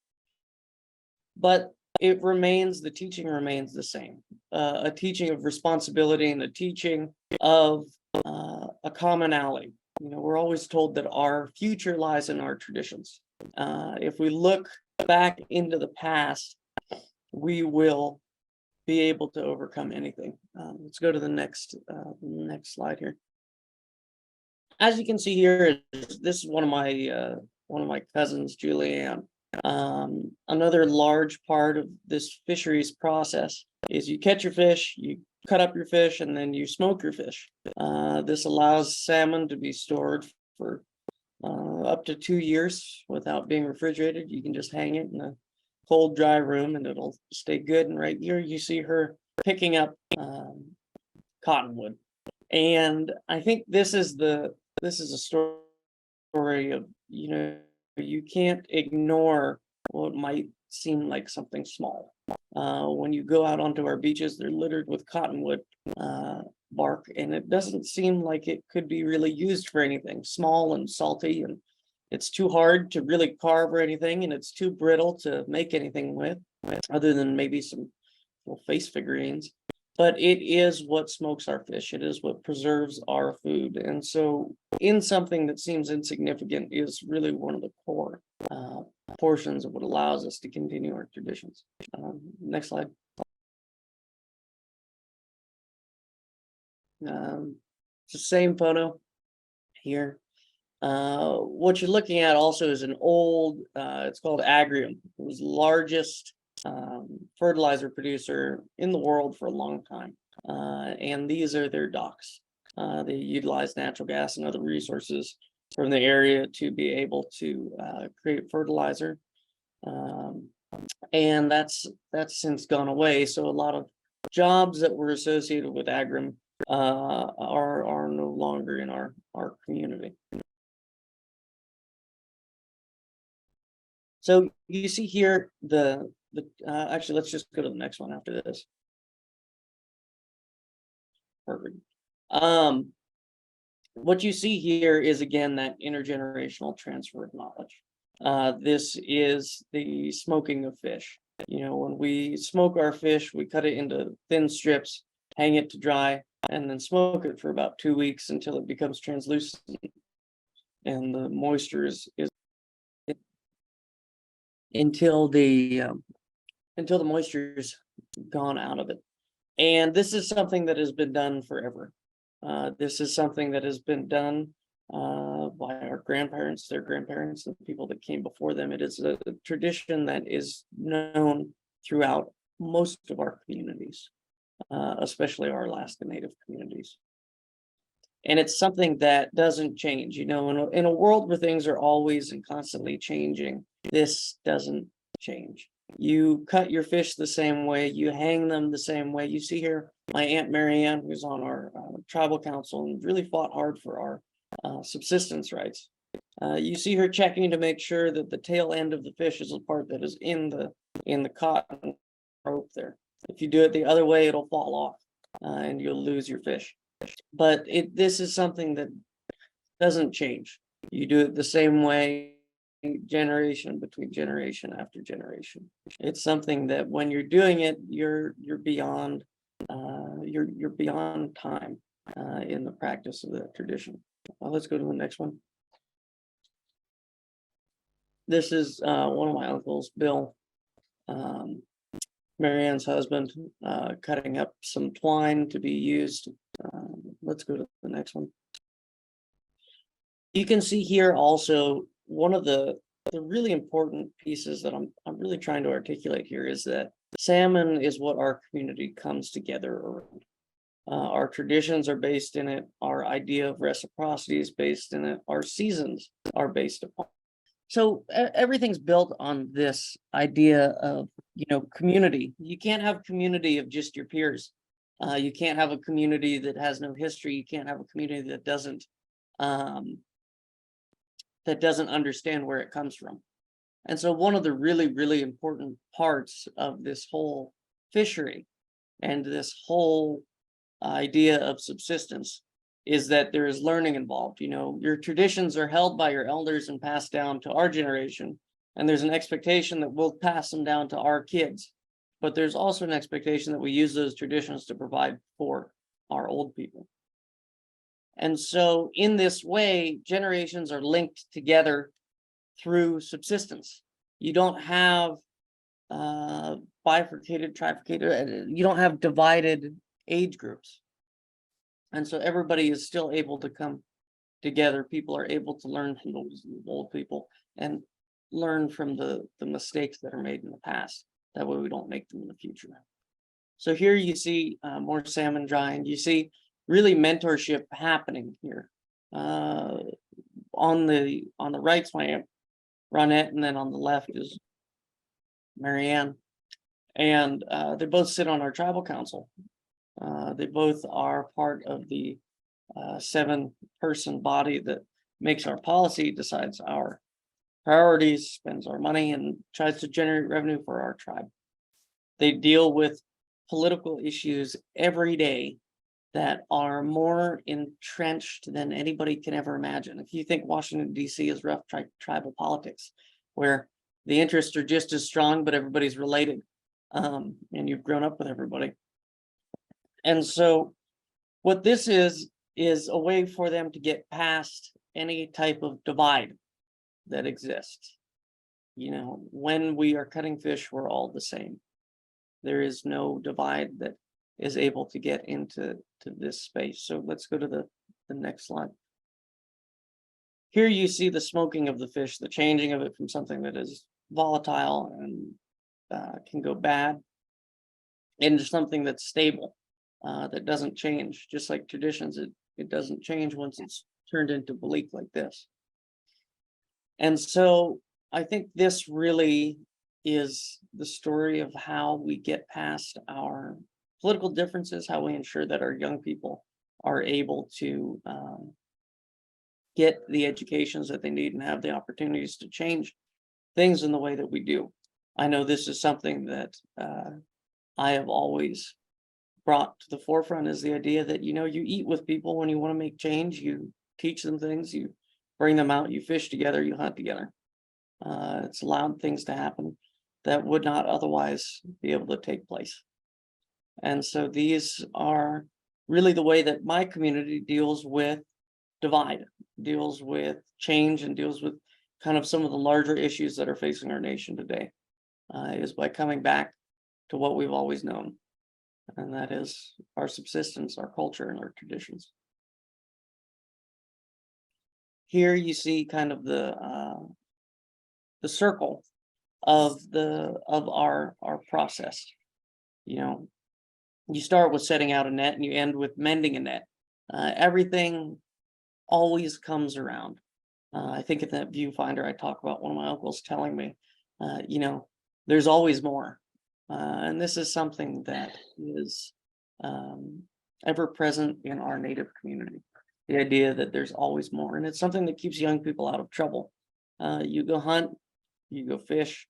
But it remains, the teaching remains the same. A teaching of responsibility and a teaching of a commonality. You know, we're always told that our future lies in our traditions. If we look back into the past, we will be able to overcome anything. Let's go to the next slide here. As you can see here, this is one of my cousins, Julianne. Another large part of this fisheries process is you catch your fish, you cut up your fish, and then you smoke your fish. This allows salmon to be stored for up to 2 years without being refrigerated. You can just hang it in a cold, dry room and it'll stay good. And right here you see her picking up cottonwood. And I think this is a story of, you know, you can't ignore what might seem like something small. When you go out onto our beaches, they're littered with cottonwood bark, and it doesn't seem like it could be really used for anything. Small and salty, and it's too hard to really carve or anything, and it's too brittle to make anything with, other than maybe some little face figurines. But it is what smokes our fish. It is what preserves our food. And so in something that seems insignificant is really one of the core portions of what allows us to continue our traditions. Next slide. It's the same photo here. What you're looking at also is an old, it's called Agrium. It was the largest fertilizer producer in the world for a long time. And these are their docks. They utilize natural gas and other resources from the area to be able to create fertilizer. And that's since gone away. So a lot of jobs that were associated with Agrium are no longer in our community. So you see here actually, let's just go to the next one after this. Perfect. What you see here is, again, that intergenerational transfer of knowledge. This is the smoking of fish. You know, when we smoke our fish, we cut it into thin strips, hang it to dry, and then smoke it for about 2 weeks until it becomes translucent and the moisture is until the moisture is gone out of it. And this is something that has been done forever. This is something that has been done by our grandparents, their grandparents, and the people that came before them. It is a tradition that is known throughout most of our communities, especially our Alaska Native communities. And it's something that doesn't change. You know, in a world where things are always and constantly changing, this doesn't change. You cut your fish the same way, you hang them the same way. You see here my Aunt Marianne, who's on our tribal council and really fought hard for our subsistence rights. You see her checking to make sure that the tail end of the fish is the part that is in the cotton rope there. If you do it the other way, it'll fall off and you'll lose your fish. But this is something that doesn't change. You do it the same way, generation between generation after generation. It's something that when you're doing it, you're beyond you're beyond time in the practice of that tradition. Let's go to the next one. This is one of my uncles, Bill, Marianne's husband, cutting up some twine to be used. Let's go to the next one. You can see here also one of the really important pieces that I'm really trying to articulate here is that salmon is what our community comes together around. Our traditions are based in it. Our idea of reciprocity is based in it. Our seasons are based upon. So everything's built on this idea of, community. You can't have community of just your peers. You can't have a community that has no history. You can't have a community that doesn't understand where it comes from. And so one of the really, really important parts of this whole fishery and this whole idea of subsistence is that there is learning involved. Your traditions are held by your elders and passed down to our generation, and there's an expectation that we'll pass them down to our kids. But there's also an expectation that we use those traditions to provide for our old people. And so in this way, generations are linked together through subsistence. You don't have bifurcated, trifurcated, you don't have divided age groups. And so everybody is still able to come together. People are able to learn from those old people and learn from the mistakes that are made in the past. That way we don't make them in the future. So here you see more salmon drying. You see really mentorship happening here. On the right's my Aunt Ronette, and then on the left is Marianne. And they both sit on our tribal council. They both are part of the 7-person body that makes our policy, decides our priorities, spends our money, and tries to generate revenue for our tribe. They deal with political issues every day that are more entrenched than anybody can ever imagine. If you think Washington, D.C. is rough tribal politics, where the interests are just as strong, but everybody's related, and you've grown up with everybody. And so what this is a way for them to get past any type of divide that exists. When we are cutting fish, we're all the same. There is no divide that is able to get into this space. So let's go to the next slide. Here you see the smoking of the fish, the changing of it from something that is volatile and can go bad into something that's stable, that doesn't change. Just like traditions, it doesn't change once it's turned into belief like this. And so I think this really is the story of how we get past our political differences, how we ensure that our young people are able to get the educations that they need and have the opportunities to change things in the way that we do. I know this is something that I have always brought to the forefront, is the idea that, you eat with people when you want to make change, you teach them things, you bring them out, you fish together, you hunt together. It's allowed things to happen that would not otherwise be able to take place. And so these are really the way that my community deals with divide, deals with change, and deals with kind of some of the larger issues that are facing our nation today, is by coming back to what we've always known. And that is our subsistence, our culture, and our traditions. Here you see kind of the circle of our process. You start with setting out a net and you end with mending a net. Everything always comes around. I think in that viewfinder, I talk about one of my uncles telling me, there's always more. And this is something that is ever present in our Native community. The idea that there's always more, and it's something that keeps young people out of trouble. You go hunt, you go fish,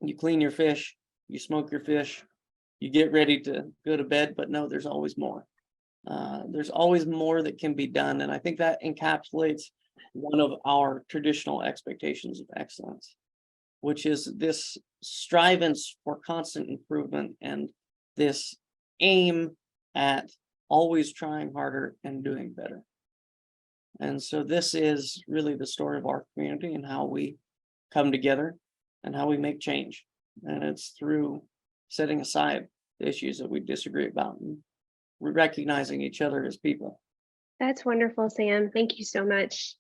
you clean your fish, you smoke your fish, you get ready to go to bed, but no, there's always more. There's always more that can be done. And I think that encapsulates one of our traditional expectations of excellence, which is this strivance for constant improvement and this aim at always trying harder and doing better. And so this is really the story of our community and how we come together and how we make change. And it's through setting aside the issues that we disagree about and recognizing each other as people.
That's wonderful, Sam. Thank you so much.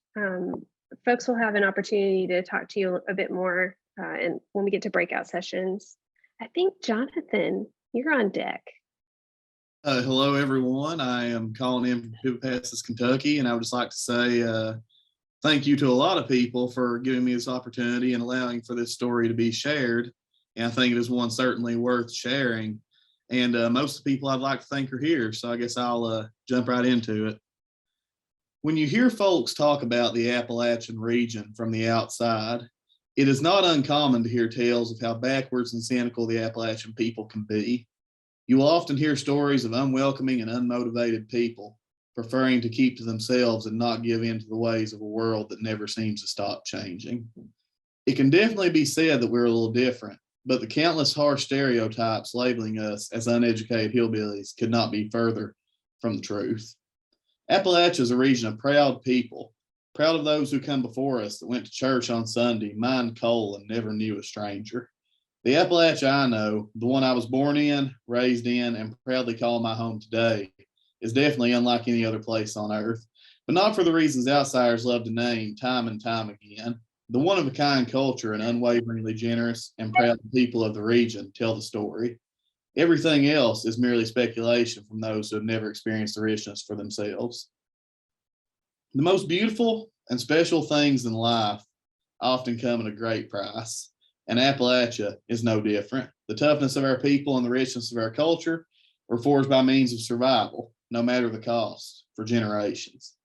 Folks will have an opportunity to talk to you a bit more and when we get to breakout sessions. I think, Jonathan, you're on deck.
Hello, everyone. I am calling in from Appalachia, Kentucky, and I would just like to say thank you to a lot of people for giving me this opportunity and allowing for this story to be shared. And I think it is one certainly worth sharing. And most of the people I'd like to thank are here, so I guess I'll jump right into it. When you hear folks talk about the Appalachian region from the outside, it is not uncommon to hear tales of how backwards and cynical the Appalachian people can be. You will often hear stories of unwelcoming and unmotivated people preferring to keep to themselves and not give in to the ways of a world that never seems to stop changing. It can definitely be said that we're a little different, but the countless harsh stereotypes labeling us as uneducated hillbillies could not be further from the truth. Appalachia is a region of proud people, proud of those who come before us that went to church on Sunday, mined coal, and never knew a stranger. The Appalachia I know, the one I was born in, raised in, and proudly call my home today, is definitely unlike any other place on earth, but not for the reasons outsiders love to name time and time again. The one-of-a-kind culture and unwaveringly generous and proud people of the region tell the story. Everything else is merely speculation from those who have never experienced the richness for themselves. The most beautiful and special things in life often come at a great price. And Appalachia is no different. The toughness of our people and the richness of our culture were forged by means of survival, no matter the cost, for generations.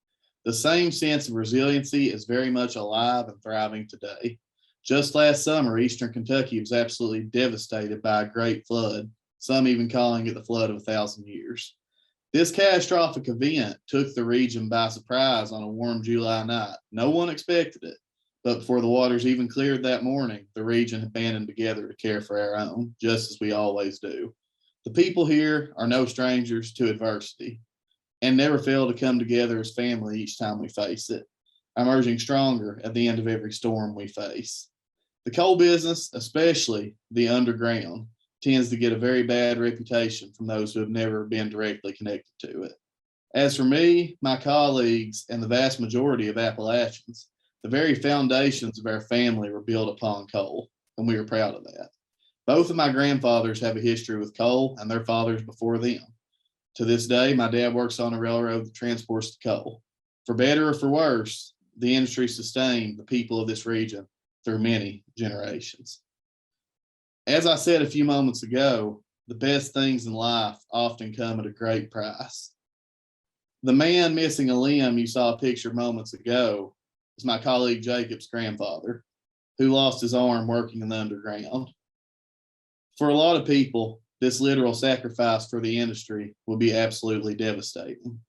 The same sense of resiliency is very much alive and thriving today. Just last summer, Eastern Kentucky was absolutely devastated by a great flood, some even calling it the flood of 1,000 years. This catastrophic event took the region by surprise on a warm July night. No one expected it. But before the waters even cleared that morning, the region had banded together to care for our own, just as we always do. The people here are no strangers to adversity and never fail to come together as family each time we face it, emerging stronger at the end of every storm we face. The coal business, especially the underground, tends to get a very bad reputation from those who have never been directly connected to it. As for me, my colleagues, and the vast majority of Appalachians, the very foundations of our family were built upon coal, and we are proud of that. Both of my grandfathers have a history with coal and their fathers before them. To this day, my dad works on a railroad that transports the coal. For better or for worse, the industry sustained the people of this region through many generations. As I said a few moments ago, the best things in life often come at a great price. The man missing a limb you saw a picture moments ago is my colleague Jacob's grandfather, who lost his arm working in the underground. For a lot of people, this literal sacrifice for the industry will be absolutely devastating.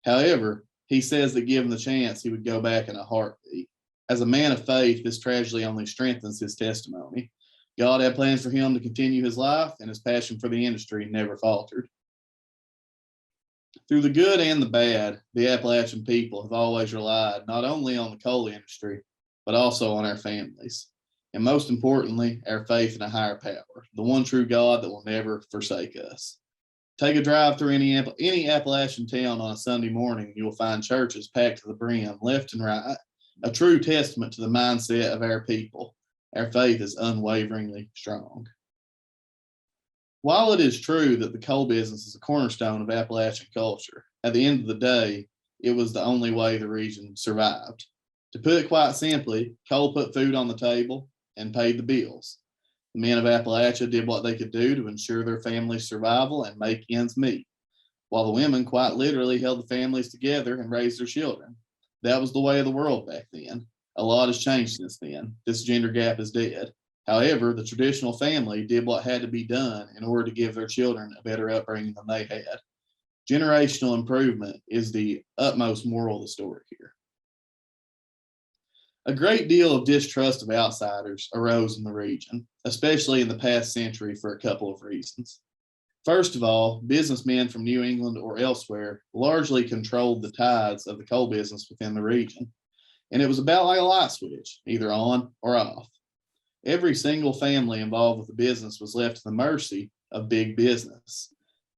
However, he says that given the chance, he would go back in a heartbeat. As a man of faith, this tragedy only strengthens his testimony. God had plans for him to continue his life, and his passion for the industry never faltered. Through the good and the bad, the Appalachian people have always relied not only on the coal industry, but also on our families. And most importantly, our faith in a higher power, the one true God that will never forsake us. Take a drive through any Appalachian town on a Sunday morning, and you will find churches packed to the brim, left and right, a true testament to the mindset of our people. Our faith is unwaveringly strong. While it is true that the coal business is a cornerstone of Appalachian culture, at the end of the day, it was the only way the region survived. To put it quite simply, coal put food on the table and paid the bills. The men of Appalachia did what they could do to ensure their family's survival and make ends meet, while the women quite literally held the families together and raised their children. That was the way of the world back then. A lot has changed since then. This gender gap is dead. However, the traditional family did what had to be done in order to give their children a better upbringing than they had. Generational improvement is the utmost moral of the story here. A great deal of distrust of outsiders arose in the region, especially in the past century, for a couple of reasons. First of all, businessmen from New England or elsewhere largely controlled the tides of the coal business within the region, and it was about like a light switch, either on or off. Every single family involved with the business was left to the mercy of big business.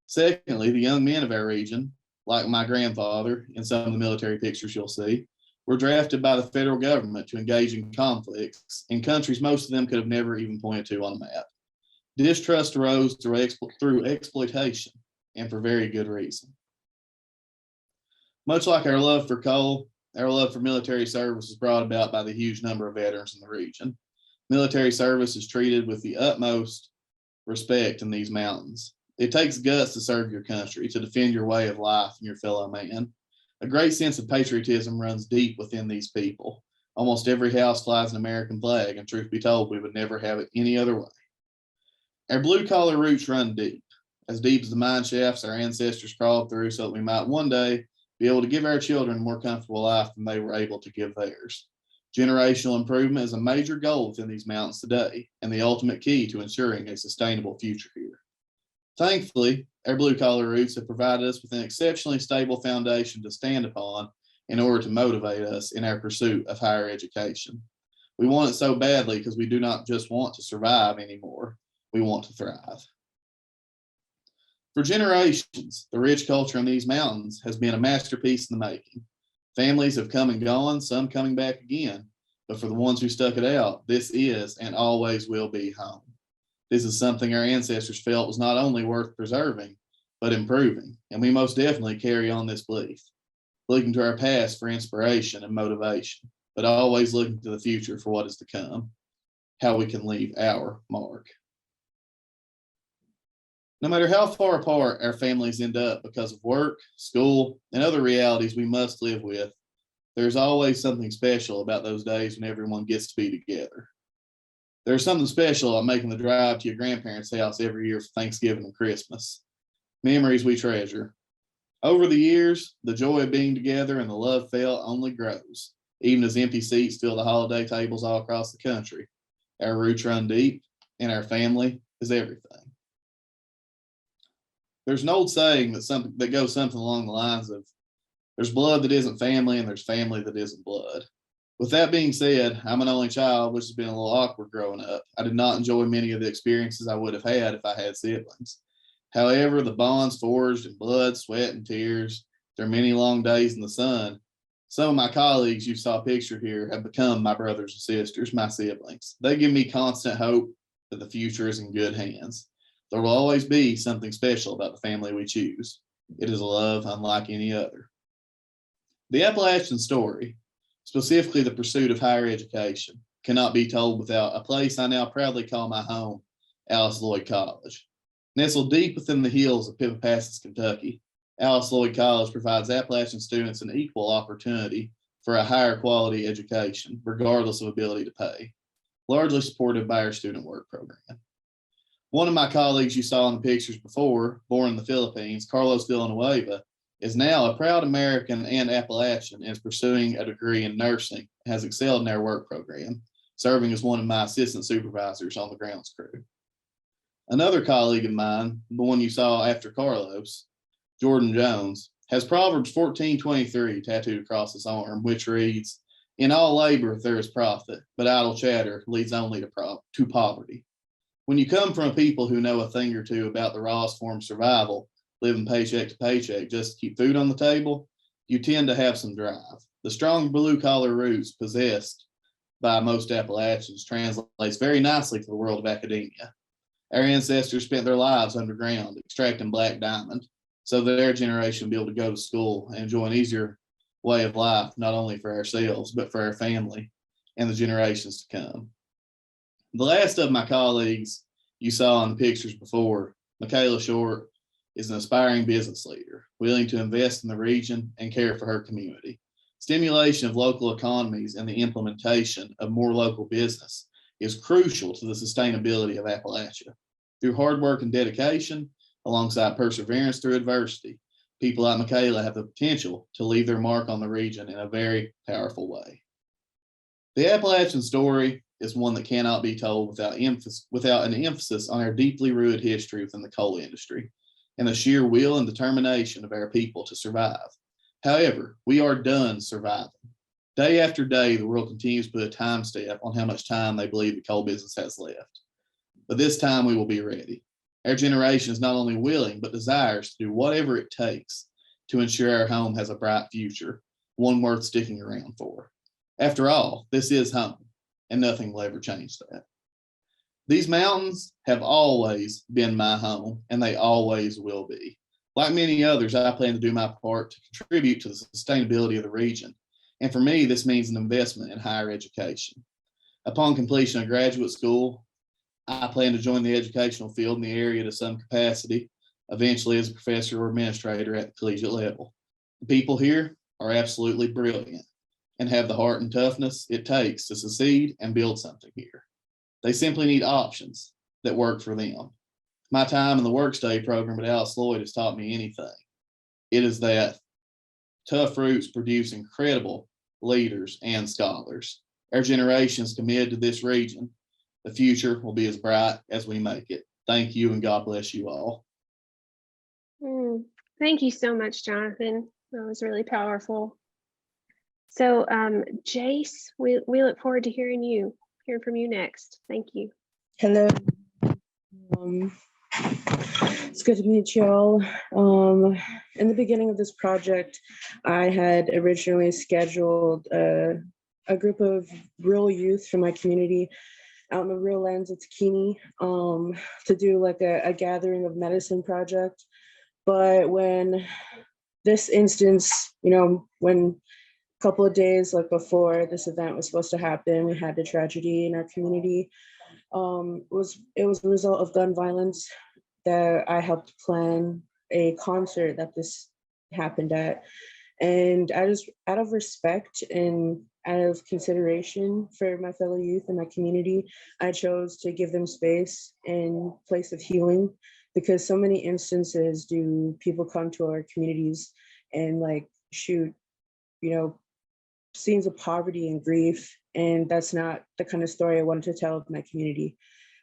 Secondly, the young men of our region, like my grandfather in some of the military pictures you'll see, were drafted by the federal government to engage in conflicts in countries most of them could have never even pointed to on a map. Distrust arose through exploitation. and for very good reason. Much like our love for coal, our love for military service is brought about by the huge number of veterans in the region. Military service is treated with the utmost respect in these mountains. It takes guts to serve your country, to defend your way of life and your fellow man. A great sense of patriotism runs deep within these people. Almost every house flies an American flag, and truth be told, we would never have it any other way. Our blue-collar roots run deep as the mine shafts our ancestors crawled through so that we might one day be able to give our children a more comfortable life than they were able to give theirs. Generational improvement is a major goal within these mountains today, and the ultimate key to ensuring a sustainable future here. Thankfully, our blue-collar roots have provided us with an exceptionally stable foundation to stand upon in order to motivate us in our pursuit of higher education. We want it so badly because we do not just want to survive anymore, we want to thrive. For generations, the rich culture in these mountains has been a masterpiece in the making. Families have come and gone, some coming back again, but for the ones who stuck it out, this is and always will be home. This is something our ancestors felt was not only worth preserving, but improving, and we most definitely carry on this belief, looking to our past for inspiration and motivation, but always looking to the future for what is to come, how we can leave our mark. No matter how far apart our families end up because of work, school, and other realities we must live with, there's always something special about those days when everyone gets to be together. There's something special about making the drive to your grandparents' house every year for Thanksgiving and Christmas. Memories we treasure. Over the years, the joy of being together and the love felt only grows, even as empty seats fill the holiday tables all across the country. Our roots run deep, and our family is everything. There's an old saying that goes something along the lines of, there's blood that isn't family and there's family that isn't blood. With that being said, I'm an only child, which has been a little awkward growing up. I did not enjoy many of the experiences I would have had if I had siblings. However, the bonds forged in blood, sweat, and tears, through many long days in the sun, some of my colleagues you saw pictured here have become my brothers and sisters, my siblings. They give me constant hope that the future is in good hands. There will always be something special about the family we choose. It is a love unlike any other. The Appalachian story, specifically the pursuit of higher education, cannot be told without a place I now proudly call my home, Alice Lloyd College. Nestled deep within the hills of Appalachia, Kentucky, Alice Lloyd College provides Appalachian students an equal opportunity for a higher quality education, regardless of ability to pay, largely supported by our student work program. One of my colleagues you saw in the pictures before, born in the Philippines, Carlos Villanueva, is now a proud American and Appalachian and is pursuing a degree in nursing and has excelled in our work program, serving as one of my assistant supervisors on the grounds crew. Another colleague of mine, the one you saw after Carlos, Jordan Jones, has Proverbs 14:23 tattooed across his arm, which reads, "In all labor there is profit, but idle chatter leads only to poverty." When you come from a people who know a thing or two about the rawest form of survival, living paycheck to paycheck just to keep food on the table, you tend to have some drive. The strong blue-collar roots possessed by most Appalachians translates very nicely to the world of academia. Our ancestors spent their lives underground extracting black diamond, so that their generation would be able to go to school and enjoy an easier way of life, not only for ourselves, but for our family and the generations to come. The last of my colleagues you saw in the pictures before, Michaela Short, is an aspiring business leader, willing to invest in the region and care for her community. Stimulation of local economies and the implementation of more local business is crucial to the sustainability of Appalachia. Through hard work and dedication, alongside perseverance through adversity, people like Michaela have the potential to leave their mark on the region in a very powerful way. The Appalachian story is one that cannot be told without an emphasis on our deeply rooted history within the coal industry and the sheer will and determination of our people to survive. However, we are done surviving. Day after day, the world continues to put a time stamp on how much time they believe the coal business has left. But this time we will be ready. Our generation is not only willing, but desires to do whatever it takes to ensure our home has a bright future, one worth sticking around for. After all, this is home, and nothing will ever change that. These mountains have always been my home, and they always will be. Like many others, I plan to do my part to contribute to the sustainability of the region. And for me, this means an investment in higher education. Upon completion of graduate school, I plan to join the educational field in the area to some capacity, eventually as a professor or administrator at the collegiate level. The people here are absolutely brilliant and have the heart and toughness it takes to succeed and build something here. They simply need options that work for them. My time in the work study program at Alice Lloyd has taught me anything. It is that tough roots produce incredible leaders and scholars. Our generation is committed to this region. The future will be as bright as we make it. Thank you, and God bless you all.
Thank you so much, Jonathan. That was really powerful. So, Jace, we look forward to hearing from you next. Thank you.
Hello. It's good to meet y'all. In the beginning of this project, I had originally scheduled a group of rural youth from my community out in the rural lands of Takini to do like a gathering of medicine project. But when this instance, when a couple of days like before this event was supposed to happen, we had the tragedy in our community. It was a result of gun violence that I helped plan a concert that this happened at. And I just, out of respect and out of consideration for my fellow youth in my community, I chose to give them space and place of healing, because so many instances do people come to our communities and like shoot, scenes of poverty and grief. And that's not the kind of story I wanted to tell of my community,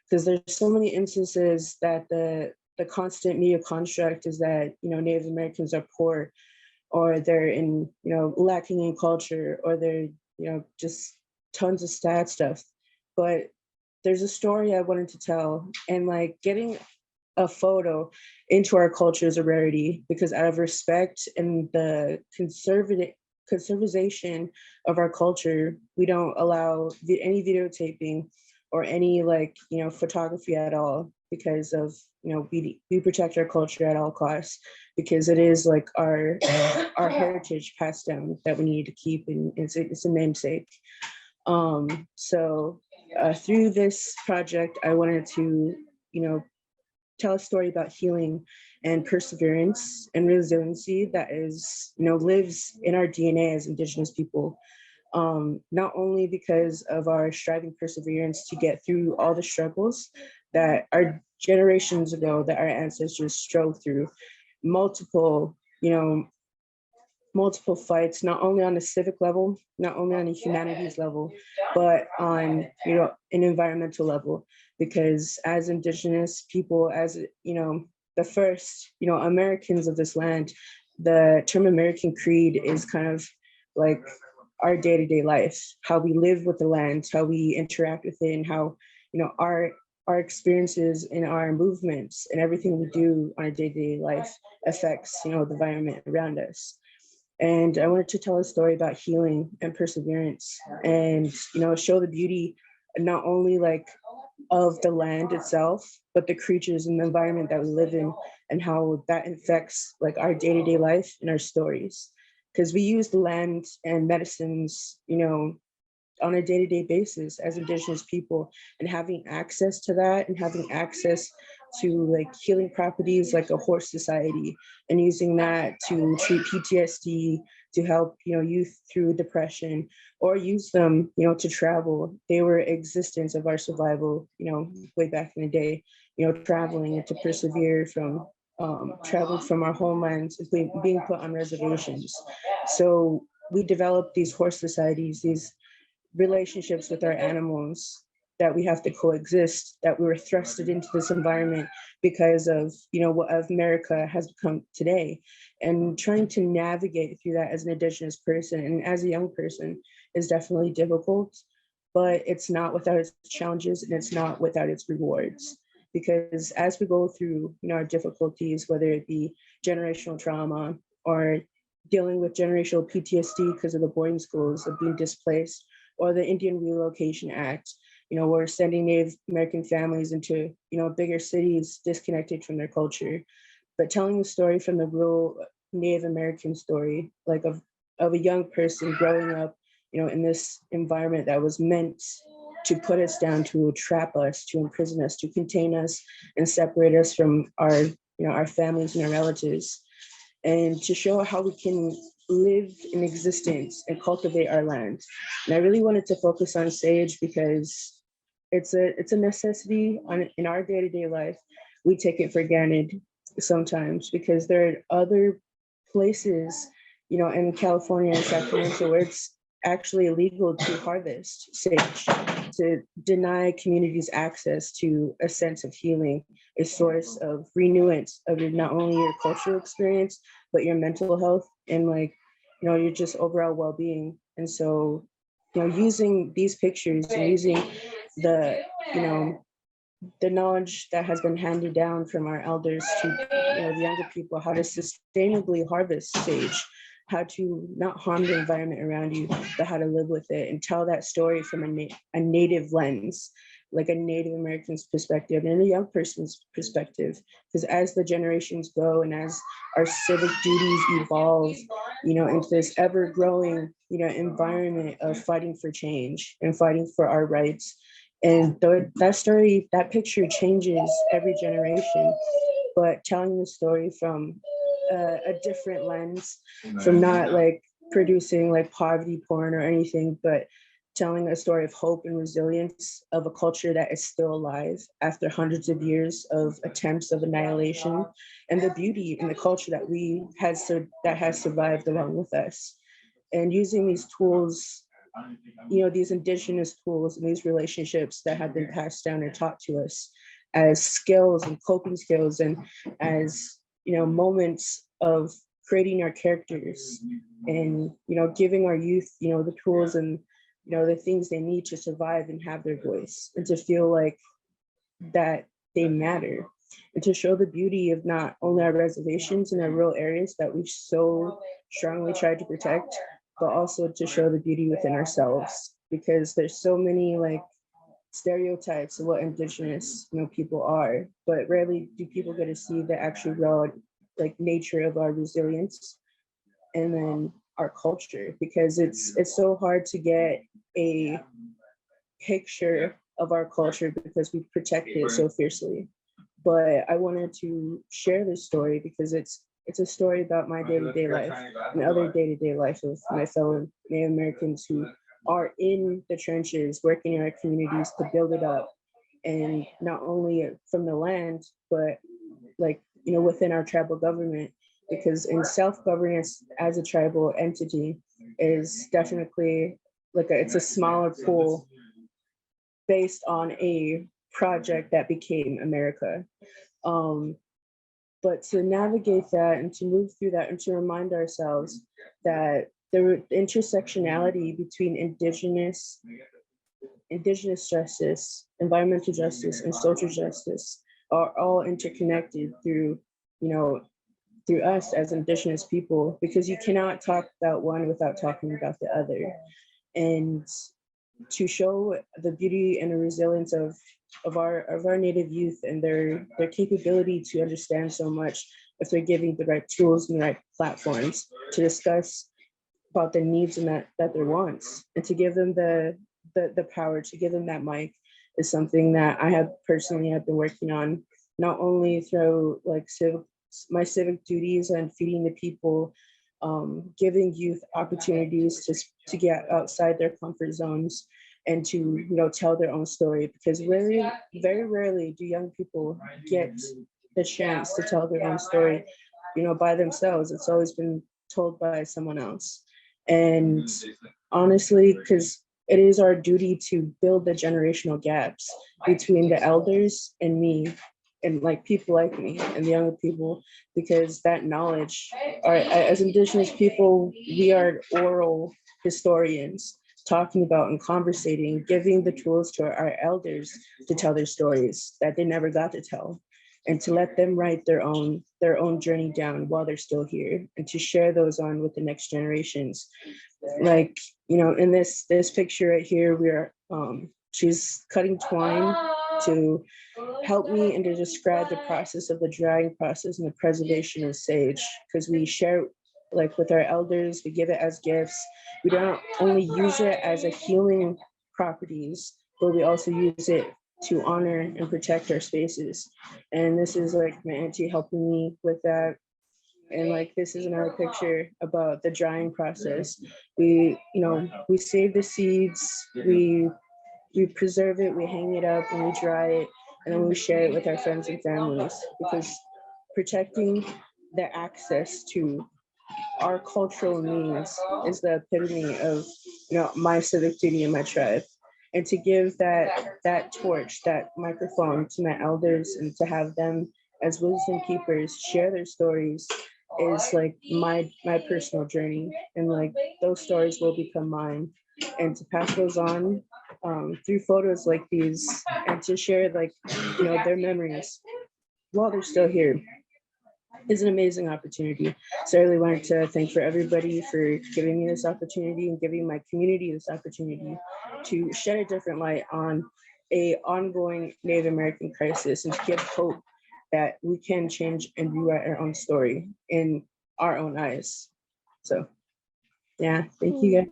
because there's so many instances that the constant media construct is that, Native Americans are poor, or they're lacking in culture, or they're, just tons of sad stuff. But there's a story I wanted to tell, and like getting a photo into our culture is a rarity, because out of respect and the conservation of our culture, we don't allow any videotaping or any photography at all, because of we protect our culture at all costs, because it is like our heritage passed down that we need to keep, and it's a namesake. So through this project, I wanted to tell a story about healing and perseverance and resiliency that is lives in our DNA as Indigenous people. Not only because of our striving perseverance to get through all the struggles that our generations ago, that our ancestors strove through, multiple fights, not only on a civic level, not only on a humanities level, but on an environmental level. Because as Indigenous people, as the first Americans of this land, the term American Creed is kind of like our day-to-day life, how we live with the land, how we interact with it, and how our experiences and our movements and everything we do on a day-to-day life affects the environment around us. And I wanted to tell a story about healing and perseverance, and show the beauty not only of the land itself, but the creatures and the environment that we live in, and how that affects our day-to-day life and our stories. Because we use the land and medicines, on a day-to-day basis as Indigenous people, and having access to that, and having access to healing properties like a horse society, and using that to treat PTSD, to help youth through depression, or use them to travel. They were existence of our survival way back in the day, traveling and to persevere from traveling from our homelands, being put on reservations. So we developed these horse societies, these relationships with our animals, that we have to coexist, that we were thrusted into this environment because of what America has become today. And trying to navigate through that as an Indigenous person and as a young person is definitely difficult, but it's not without its challenges, and it's not without its rewards. Because as we go through our difficulties, whether it be generational trauma or dealing with generational PTSD because of the boarding schools, of being displaced, or the Indian Relocation Act, we're sending Native American families into bigger cities disconnected from their culture. but telling the story from the rural Native American story, like of a young person growing up, in this environment that was meant to put us down, to trap us, to imprison us, to contain us, and separate us from our families and our relatives, and to show how we can live in existence and cultivate our land. And I really wanted to focus on sage because it's a necessity in our day-to-day life. We take it for granted sometimes because there are other places, in California and Sacramento where it's actually illegal to harvest sage, to deny communities access to a sense of healing, a source of renewance of not only your cultural experience, but your mental health and your just overall well-being. And so, using these pictures and using the knowledge that has been handed down from our elders to the younger people, how to sustainably harvest sage, how to not harm the environment around you, but how to live with it and tell that story from a native lens, like a Native American's perspective and a young person's perspective. Because as the generations go and as our civic duties evolve, into this ever-growing, environment of fighting for change and fighting for our rights. And that picture changes every generation, but telling the story from a different lens, from not producing poverty porn or anything, but telling a story of hope and resilience of a culture that is still alive after hundreds of years of attempts of annihilation, and the beauty in the culture that has survived along with us. And using these tools, these indigenous tools and these relationships that have been passed down and taught to us as skills and coping skills and as, moments of creating our characters and, giving our youth, the tools and, the things they need to survive and have their voice and to feel like that they matter, and to show the beauty of not only our reservations and our rural areas that we've so strongly tried to protect, but also to show the beauty within ourselves, because there's so many stereotypes of what indigenous people are, but rarely do people get to see the actual raw nature of our resilience and then our culture, because it's so hard to get a picture of our culture because we protect it so fiercely. But I wanted to share this story because it's a story about my day-to-day life and other day-to-day life of my fellow Native Americans who are in the trenches, working in our communities to build it up. And not only from the land, but within our tribal government, because in self-governance as a tribal entity is definitely it's a smaller pool based on a project that became America. But to navigate that and to move through that and to remind ourselves that the intersectionality between indigenous justice, environmental justice, and social justice are all interconnected through us as indigenous people, because you cannot talk about one without talking about the other. And to show the beauty and the resilience of our Native youth and their capability to understand so much if they're giving the right tools and the right platforms to discuss about their needs and that their wants, and to give them the power, to give them that mic, is something that I have personally been working on, not only through my civic duties and feeding the people, giving youth opportunities to get outside their comfort zones and to tell their own story, because very, very rarely do young people get the chance to tell their own story by themselves. It's always been told by someone else. And honestly, because it is our duty to build the generational gaps between the elders and me, and people like me and the younger people, because that knowledge, as indigenous people, we are oral historians, talking about and conversating, giving the tools to our elders to tell their stories that they never got to tell, and to let them write their own journey down while they're still here, and to share those on with the next generations. In this picture right here, she's cutting twine to helped me and to describe the process of the drying process and the preservation of sage, because we share like with our elders, we give it as gifts. We don't only use it as a healing properties, but we also use it to honor and protect our spaces. And this is like my auntie helping me with that. And like, this is another picture about the drying process. We save the seeds, we preserve it, we hang it up and we dry it, and then we share it with our friends and families, because protecting the access to our cultural needs is the epitome of my civic duty in my tribe. And to give that torch, that microphone to my elders, and to have them as wisdom keepers share their stories is like my personal journey. And like, those stories will become mine, and to pass those on through photos like these, and to share like their memories while they're still here is an amazing opportunity. So I really wanted to thank for everybody for giving me this opportunity and giving my community this opportunity to shed a different light on a ongoing Native American crisis, and to give hope that we can change and rewrite our own story in our own eyes. So yeah, thank you guys.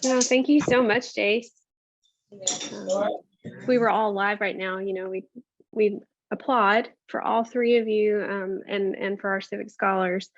No, thank you so much, Jace. We were all live right now. We applaud for all three of you, and for our civic scholars.